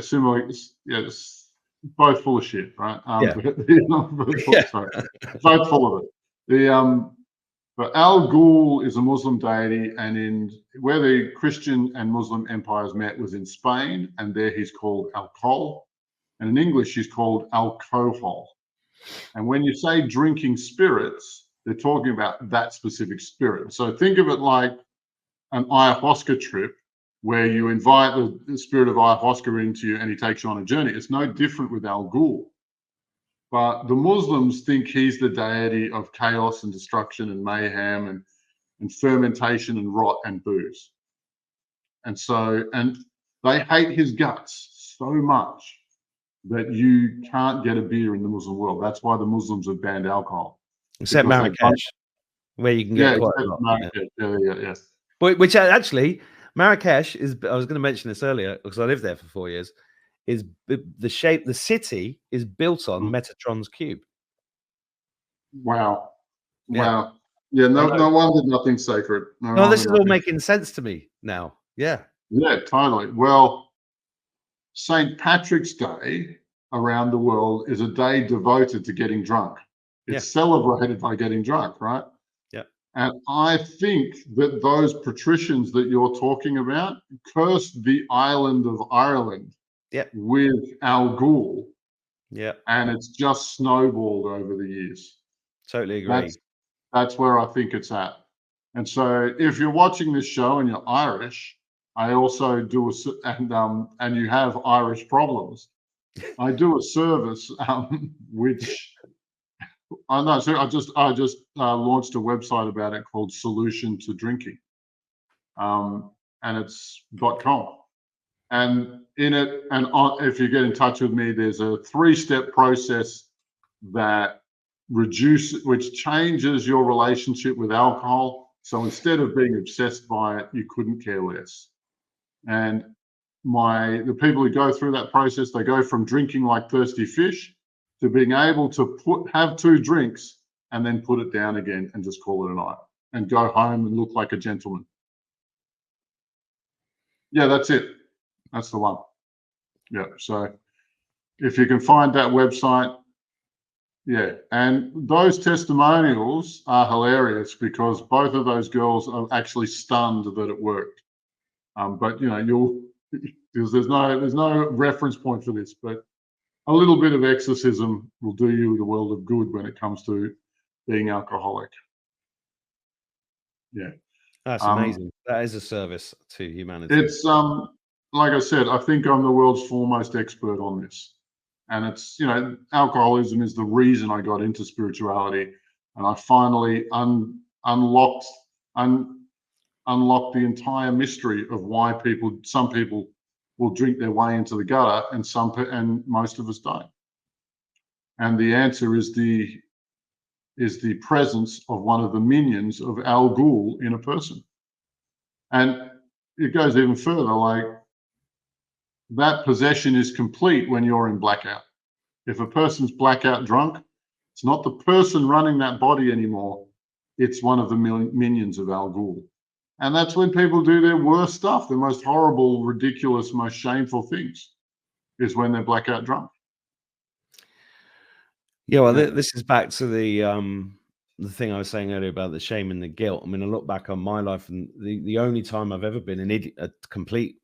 similar. Yeah, it's both full of shit, right? Sorry, both full of it. But Al Ghul is a Muslim deity, and where the Christian and Muslim empires met was in Spain, and there he's called alcohol, and in English he's called alcohol. And when you say drinking spirits, they're talking about that specific spirit. So think of it like an ayahuasca trip, where you invite the spirit of ayahuasca into you, and he takes you on a journey. It's no different with Al Ghul. But the Muslims think he's the deity of chaos and destruction and mayhem and fermentation and rot and booze. And they hate his guts so much that you can't get a beer in the Muslim world. That's why the Muslims have banned alcohol. Except Marrakesh, where you can get quite a lot. Yeah. Which actually, Marrakesh is, I was going to mention this earlier because I lived there for 4 years, is the shape, the city is built on Metatron's cube. Wow. Yeah, no wonder nothing's sacred. No, this is all making sense to me now. Yeah, totally. Well, St. Patrick's Day around the world is a day devoted to getting drunk. It's celebrated by getting drunk, right? Yeah. And I think that those patricians that you're talking about cursed the island of Ireland with Al Ghul. Yeah. And it's just snowballed over the years. Totally agree. That's where I think it's at. And so if you're watching this show and you're Irish, I also do and you have Irish problems, I do a service which I know. So I just launched a website about it called Solution to Drinking, and it's .com. And in it, if you get in touch with me, there's a 3-step process which changes your relationship with alcohol. So instead of being obsessed by it, you couldn't care less. And the people who go through that process, they go from drinking like thirsty fish to being able to have 2 drinks and then put it down again and just call it a night and go home and look like a gentleman. Yeah, that's it. That's the one. Yeah. So if you can find that website, yeah. And those testimonials are hilarious because both of those girls are actually stunned that it worked. But you know, because there's no reference point for this, but a little bit of exorcism will do you the world of good when it comes to being alcoholic. Yeah. That's amazing. That is a service to humanity. It's like I said, I think I'm the world's foremost expert on this. And it's, you know, alcoholism is the reason I got into spirituality. And I finally unlocked the entire mystery of why some people will drink their way into the gutter and most of us don't. And the answer is the presence of one of the minions of Al Ghul in a person. And it goes even further, like that possession is complete when you're in blackout. If a person's blackout drunk, it's not the person running that body anymore. It's one of the minions of Al Ghul. And that's when people do their worst stuff, the most horrible, ridiculous, most shameful things, is when they're blackout drunk. Yeah, well, this is back to the thing I was saying earlier about the shame and the guilt. I mean, I look back on my life, and the only time I've ever been a complete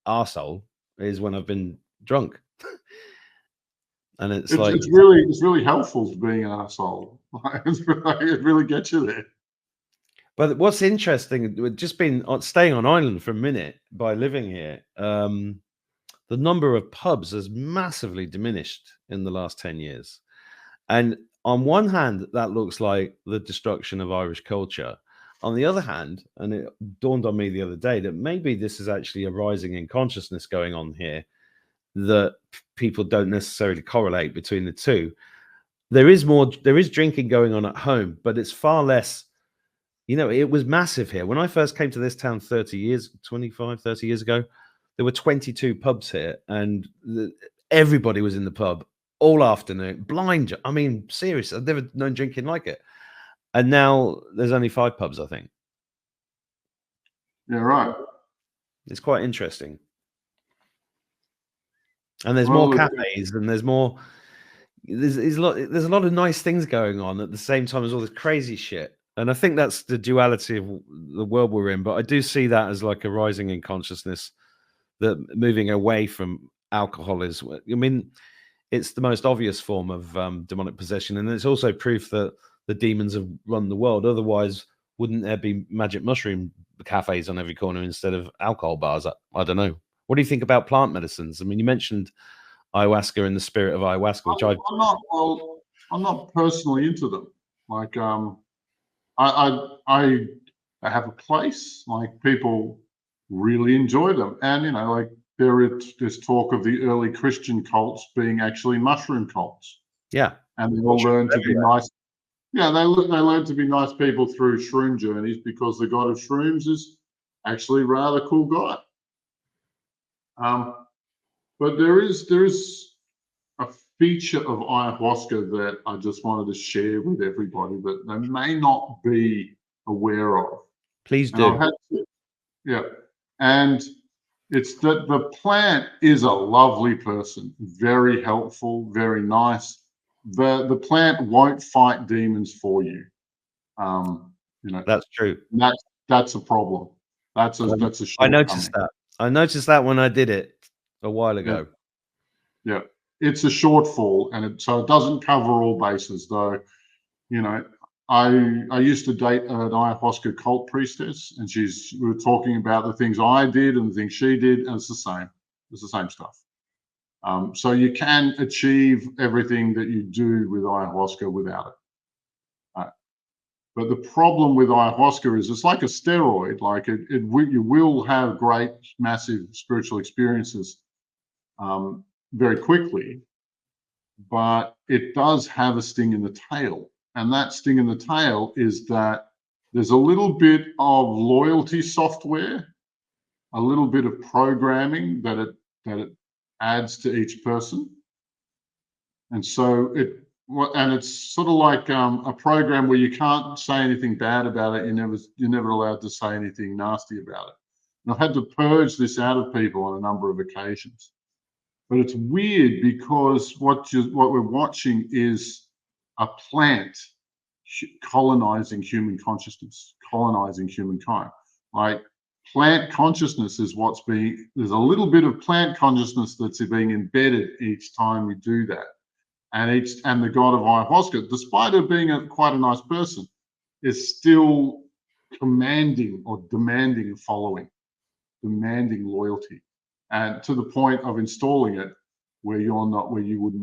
arsehole is when I've been drunk. And it's really helpful to being an arsehole. It really gets you there. But what's interesting, we've just been staying on Ireland for a minute by living here. The number of pubs has massively diminished in the last 10 years. And on one hand, that looks like the destruction of Irish culture. On the other hand, and it dawned on me the other day that maybe this is actually a rising in consciousness going on here, that people don't necessarily correlate between the two. There is drinking going on at home, but it's far less. You know, it was massive here. When I first came to this town 30 years ago, there were 22 pubs here, and everybody was in the pub all afternoon, blind. I mean, seriously, I've never known drinking like it. And now there's only 5 pubs, I think. Yeah, right. It's quite interesting. And there's more cafes, and there's a lot of nice things going on at the same time as all this crazy shit. And I think that's the duality of the world we're in. But I do see that as like a rising in consciousness, that moving away from alcoholism. I mean, it's the most obvious form of demonic possession. And it's also proof that the demons have run the world. Otherwise, wouldn't there be magic mushroom cafes on every corner instead of alcohol bars? I don't know. What do you think about plant medicines? I mean, you mentioned ayahuasca and the spirit of ayahuasca, which I'm not personally into them. Like, I have a place, like people really enjoy them. And, you know, like there's talk of the early Christian cults being actually mushroom cults. Yeah. And they all learn to be nice. Yeah, they learn to be nice people through shroom journeys because the god of shrooms is actually a rather cool guy. But there is a feature of ayahuasca that I just wanted to share with everybody that they may not be aware of. Please do. Yeah. And it's that the plant is a lovely person, very helpful, very nice. The plant won't fight demons for you. You know, that's true. That's a problem. That's a I noticed that. I noticed that when I did it a while ago. Yeah. It's a shortfall, and so it doesn't cover all bases, though. You know, I used to date an ayahuasca cult priestess, and we were talking about the things I did and the things she did, and it's the same. It's the same stuff. So you can achieve everything that you do with ayahuasca without it. But the problem with ayahuasca is it's like a steroid. Like you will have great, massive spiritual experiences very quickly, but it does have a sting in the tail. And that sting in the tail is that there's a little bit of loyalty software a little bit of programming that it adds to each person. And so it's sort of like a program where you can't say anything bad about it. You're never allowed to say anything nasty about it. And I've had to purge this out of people on a number of occasions. But it's weird because what we're watching is a plant colonizing human consciousness, colonizing humankind. Like plant consciousness is there's a little bit of plant consciousness that's being embedded each time we do that. And the god of ayahuasca, despite her being quite a nice person, is still commanding or demanding following, demanding loyalty, and to the point of installing it where you're not made aware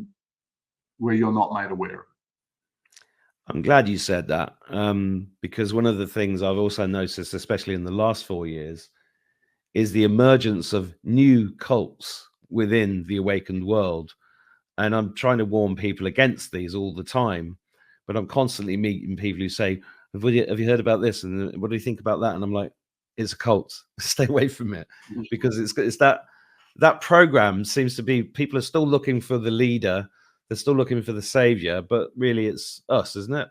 of it. I'm glad you said that, because one of the things I've also noticed, especially in the last 4 years, is the emergence of new cults within the awakened world. And I'm trying to warn people against these all the time, but I'm constantly meeting people who say, have you heard about this? And what do you think about that? And I'm like, it's a cult. Stay away from it. Because it's that program seems to be, people are still looking for the leader. They're still looking for the savior, but really it's us, isn't it?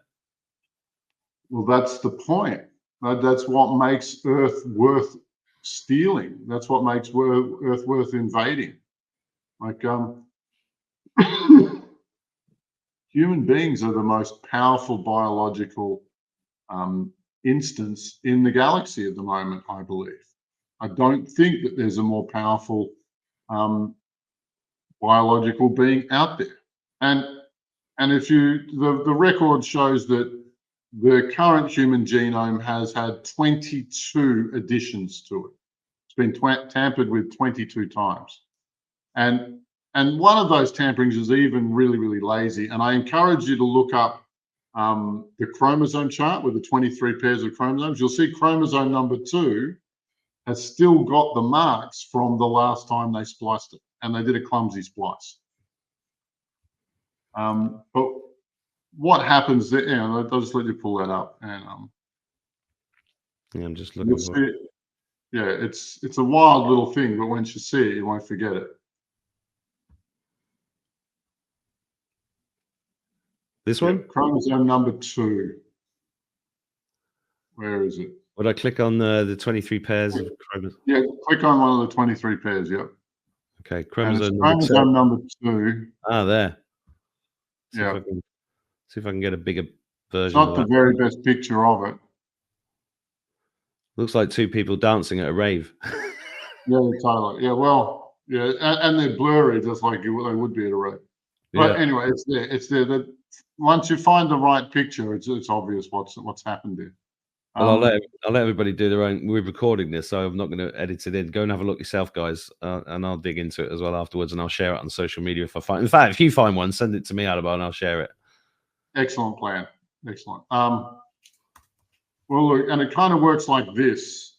Well, that's the point. That's what makes Earth worth stealing. That's what makes Earth worth invading. Like, human beings are the most powerful biological instance in the galaxy at the moment, I believe. I don't think that there's a more powerful biological being out there. And if the record shows that the current human genome has had 22 additions to it. It's been tampered with 22 times. And one of those tamperings is even really, really lazy. And I encourage you to look up the chromosome chart with the 23 pairs of chromosomes. You'll see chromosome number 2 has still got the marks from the last time they spliced it. And they did a clumsy splice. But what happens there, I'll just let you pull that up. And yeah, I'm just looking for it. Yeah, it's a wild little thing, but once you see it, you won't forget it. This one? Chromosome number 2. Where is it? Would I click on the 23 pairs of chromosomes? Yeah, click on one of the 23 pairs, yep. Okay, chromosome number 2. Ah, there. Yeah. See if I can get a bigger version. It's not the very best picture of it. Looks like 2 people dancing at a rave. Yeah, totally. Yeah, well, yeah, and they're blurry, just like they would be at a rave. But anyway, it's there. It's there. That once you find the right picture, it's obvious what's happened there. Well, I'll let everybody do their own. We're recording this, so I'm not going to edit it in. Go and have a look yourself, guys, and I'll dig into it as well afterwards, and I'll share it on social media if I find. In fact, if you find one, send it to me, Alobar, and I'll share it. Excellent plan. Excellent. Well, look, and it kind of works like this.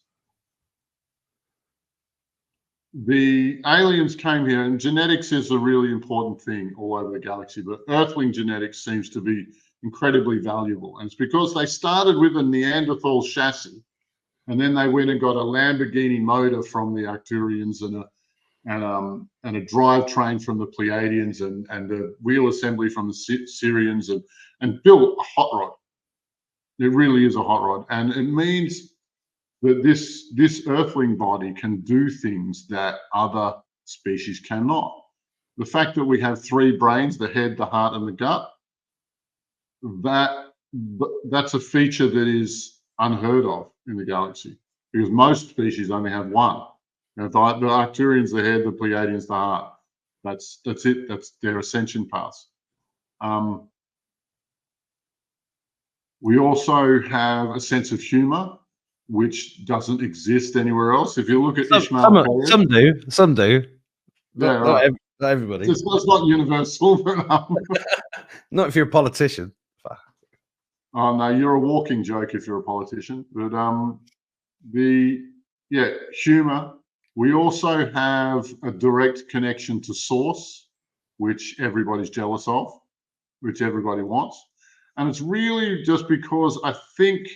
The aliens came here, and genetics is a really important thing all over the galaxy, but Earthling genetics seems to be incredibly valuable. And it's because they started with a Neanderthal chassis, and then they went and got a Lamborghini motor from the Arcturians and a drivetrain from the Pleiadians and a wheel assembly from the Syrians and built a hot rod. It really is a hot rod. And it means that this Earthling body can do things that other species cannot. The fact that we have 3 brains, the head, the heart, and the gut, that's a feature that is unheard of in the galaxy, because most species only have 1. The Arcturians, the head, the Pleiadians, the heart. That's it. That's their ascension paths. We also have a sense of humor, which doesn't exist anywhere else. If you look at Ishmael, some do. Yeah, right. Not everybody. It's not universal. Not if you're a politician. Oh no, you're a walking joke if you're a politician. But humor. We also have a direct connection to source, which everybody's jealous of, which everybody wants. And it's really just because I think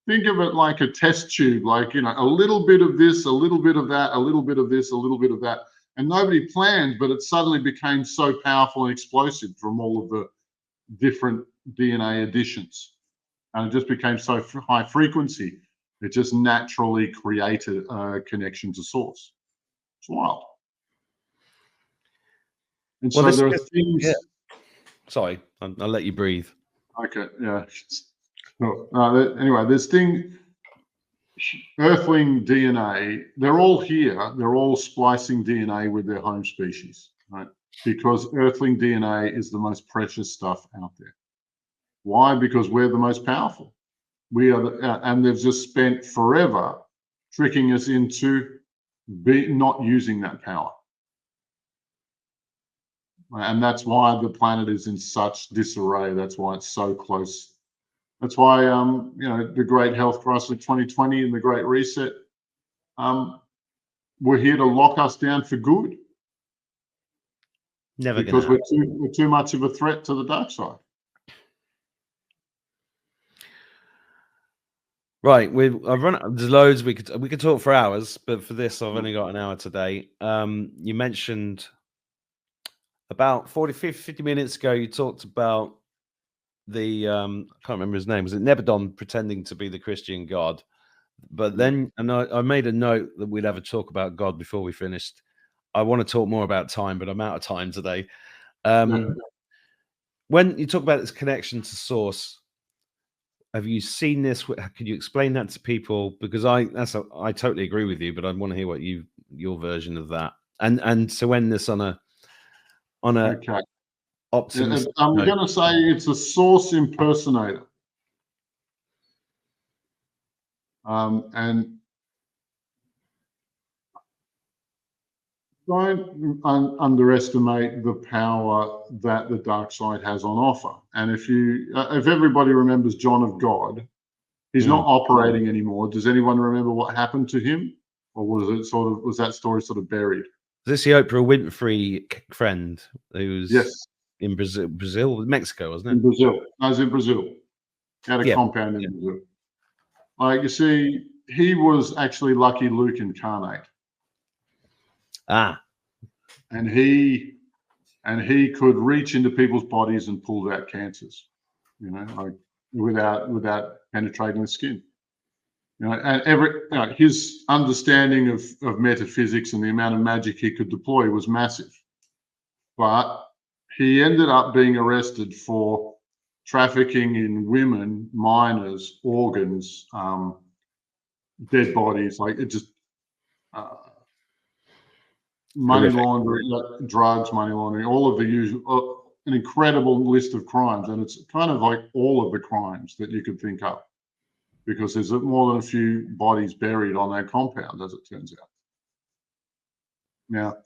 think of it like a test tube, like, you know, a little bit of this, a little bit of that, a little bit of this, a little bit of that. And nobody planned, but it suddenly became so powerful and explosive from all of the different DNA additions. And it just became so high frequency, it just naturally created a connection to source. It's wild. And Well, so there are things. Yeah. Sorry, I'll let you breathe. Okay, yeah. Anyway, there's Earthling DNA. They're all here. They're all splicing DNA with their home species, right? Because Earthling DNA is the most precious stuff out there. Why? Because we're the most powerful. We are, and they've just spent forever tricking us into not using that power. And that's why the planet is in such disarray. That's why it's so close. That's why, you know, the great health crisis of 2020 and the Great Reset were here to lock us down for good. Never because we're too much of a threat to the dark side. Right, I've run. There's loads we could talk for hours, but for this, I've only got an hour today. You mentioned about 50 minutes ago. You talked about the I can't remember his name. Was it Nebadon pretending to be the Christian God? But then, and I made a note that we'd have a talk about God before we finished. I want to talk more about time, but I'm out of time today. When you talk about this connection to source, have you seen this? Could you explain that to people? Because I totally agree with you, but I want to hear what your version of that. And so when this on a Okay. optimistic I'm going to say it's a source impersonator. And don't underestimate the power that the dark side has on offer. And if everybody remembers John of God, he's not operating anymore. Does anyone remember what happened to him, or was that story sort of buried? Is this the Oprah Winfrey friend who's in Mexico, wasn't it? In Brazil. I was in Brazil. He had a compound in Brazil. Like, you see, he was actually Lucky Luke incarnate. And he could reach into people's bodies and pull out cancers, you know, like without penetrating the skin. You know, and his understanding of metaphysics and the amount of magic he could deploy was massive. But he ended up being arrested for trafficking in women, minors, organs, dead bodies, like it just money laundering, drugs, money laundering, all of the usual, an incredible list of crimes. And it's kind of like all of the crimes that you could think of, because there's more than a few bodies buried on that compound, as it turns out. Now,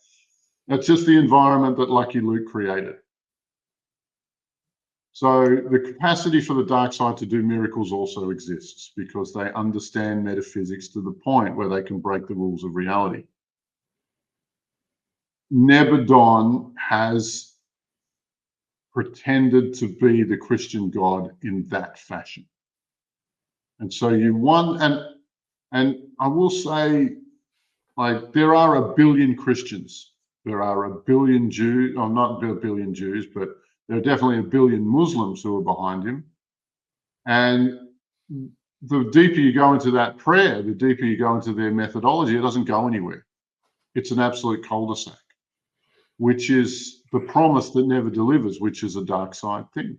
that's just the environment that Lucky Luke created. So the capacity for the dark side to do miracles also exists, because they understand metaphysics to the point where they can break the rules of reality. Nebadon has pretended to be the Christian God in that fashion. And so and I will say, like, there are a billion Christians, there are a billion Jews, or not a billion Jews, but there are definitely a billion Muslims who are behind him. And the deeper you go into that prayer, the deeper you go into their methodology, it doesn't go anywhere. It's an absolute cul-de-sac, which is the promise that never delivers, which is a dark side thing.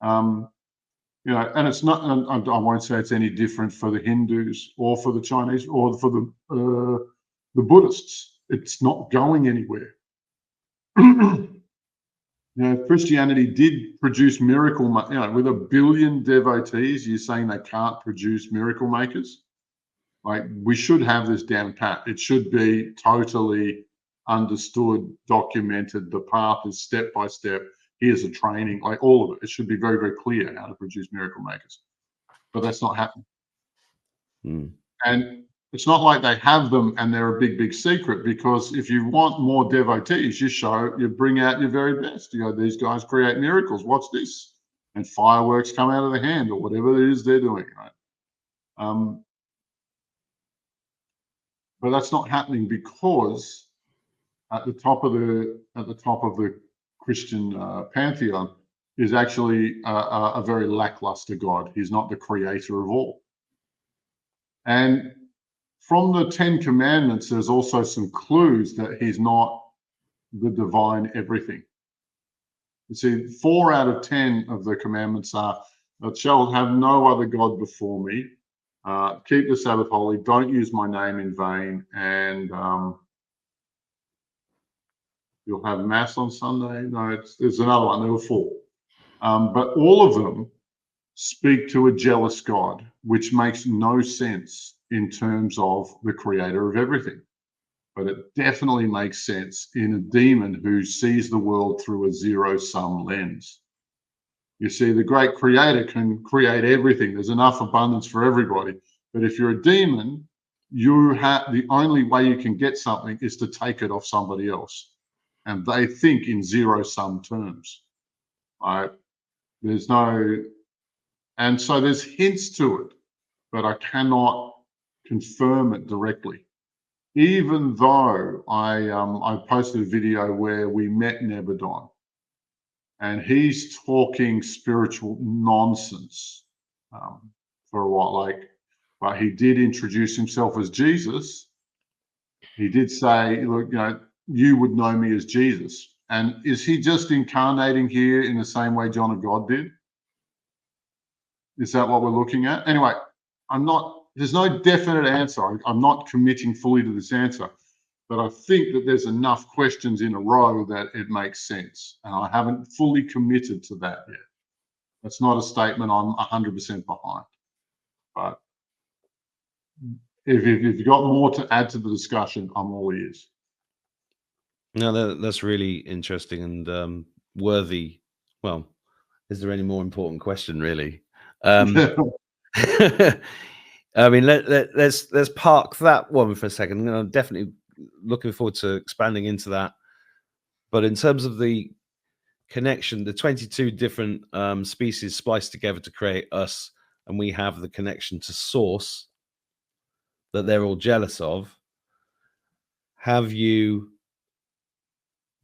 You know, and it's not, and I won't say it's any different for the Hindus or for the Chinese or for the Buddhists. It's not going anywhere. You know, Christianity did produce miracle, you know, with a billion devotees, you're saying they can't produce miracle makers? Like, we should have this down pat. It should be totally understood, documented. The path is step by step. Here's a training, like all of it. It should be very, very clear how to produce miracle makers. But that's not happening. And it's not like they have them and they're a big, big secret, because if you want more devotees, you bring out your very best. You go, these guys create miracles. What's this? And fireworks come out of the hand, or whatever it is they're doing, right? But that's not happening because at the top of the Christian pantheon is actually a very lackluster God. He's not the creator of all. And from the 10 commandments, there's also some clues that he's not the divine everything. You see, 4 out of 10 of the commandments are, "Thou shalt have no other God before me. Keep the Sabbath holy. Don't use my name in vain. And you'll have mass on Sunday." No, there's another one. There were 4. But all of them speak to a jealous God, which makes no sense in terms of the creator of everything. But it definitely makes sense in a demon who sees the world through a zero-sum lens. You see, the great creator can create everything. There's enough abundance for everybody. But if you're a demon, the only way you can get something is to take it off somebody else. And they think in zero-sum terms. Right? And so there's hints to it, but I cannot confirm it directly. Even though I posted a video where we met Nebadon, and he's talking spiritual nonsense for a while, but he did introduce himself as Jesus. He did say, "Look, you would know me as Jesus." And is he just incarnating here in the same way John of God did? Is that what we're looking at? Anyway, there's no definite answer. I'm not committing fully to this answer, but I think that there's enough questions in a row that it makes sense. And I haven't fully committed to that yet. That's not a statement I'm 100% behind. But if you've got more to add to the discussion, I'm all ears. No, that's really interesting and worthy. Well, is there any more important question, really? I mean, let's park that one for a second. I'm definitely looking forward to expanding into that. But in terms of the connection, the 22 different species spliced together to create us, and we have the connection to source that they're all jealous of. Have you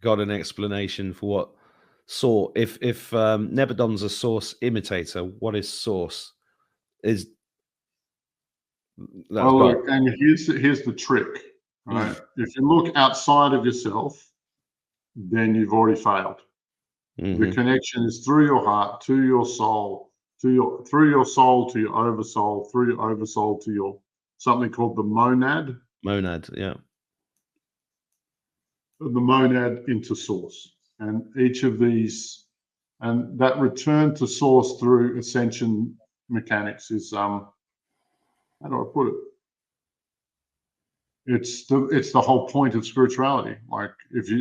got an explanation for what source? If Nebadon's a source imitator, what is source? And here's the trick, right? If you look outside of yourself, then you've already failed. The connection is through your heart to your soul, through your soul to your oversoul, through your oversoul to your something called the monad. Monad, yeah. The monad into source, and each of these, and that return to source through ascension mechanics is how do I put it? It's the whole point of spirituality.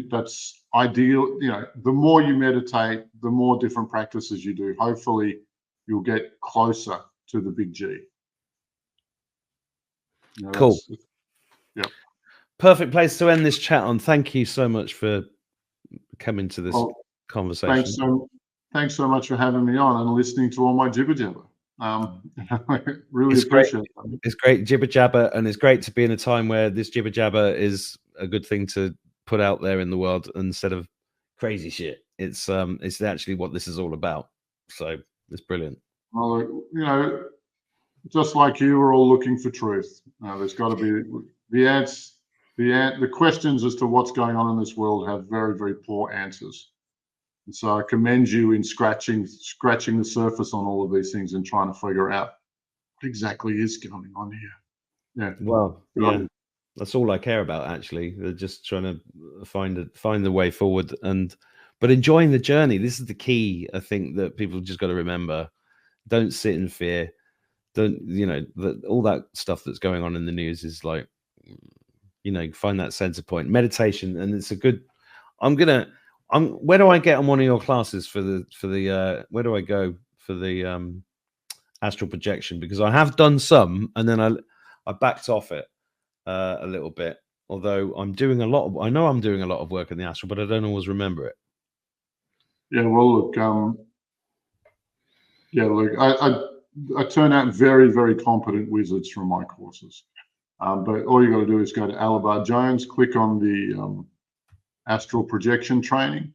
That's ideal. The more you meditate, the more different practices you do. Hopefully, you'll get closer to the big G. Cool. Yeah. Perfect place to end this chat on. Thank you so much for coming to this conversation. Thanks so much for having me on and listening to all my jibber jabber. Really appreciate it. It's great jibber jabber, and it's great to be in a time where this jibber jabber is a good thing to put out there in the world instead of crazy shit. It's actually what this is all about. So it's brilliant. Well, just like you, we're all looking for truth. There's got to be the answer. The questions as to what's going on in this world have very, very poor answers. And so I commend you in scratching the surface on all of these things and trying to figure out what exactly is going on here. Yeah. Well, yeah, that's all I care about, actually. They're just trying to find the way forward, but enjoying the journey. This is the key, I think, that people just got to remember. Don't sit in fear. Don't, all that stuff that's going on in the news is like, find that center point. Meditation, and it's a good. Where do I get on one of your classes for the where do I go for the astral projection? Because I have done some, and then I backed off it a little bit. Although I know I'm doing a lot of work in the astral, but I don't always remember it. Yeah, well, look, turn out very, very competent wizards from my courses. But all you got to do is go to Alobar Jones, click on the astral projection training,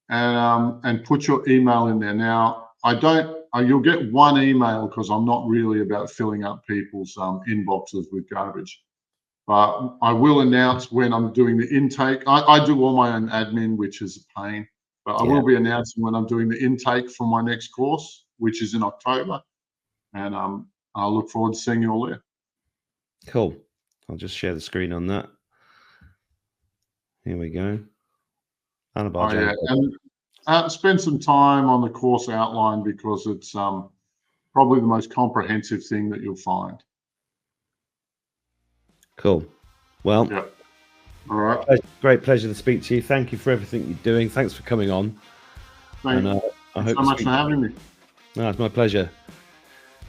and put your email in there. Now, you'll get one email because I'm not really about filling up people's inboxes with garbage. But I will announce when I'm doing the intake. I do all my own admin, which is a pain. But I will be announcing when I'm doing the intake for my next course, which is in October. And I look forward to seeing you all there. Cool. I'll just share the screen on that. Here we go. Oh, yeah. And spend some time on the course outline because it's probably the most comprehensive thing that you'll find. Cool. Well, yeah. All right. Great pleasure to speak to you. Thank you for everything you're doing. Thanks for coming on. Thanks so much for having me. No, it's my pleasure.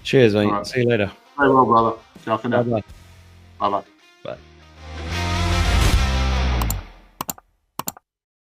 Cheers, mate. Right. See you later. Very well, brother. Ciao for now. Bye-bye. Bye-bye. Bye.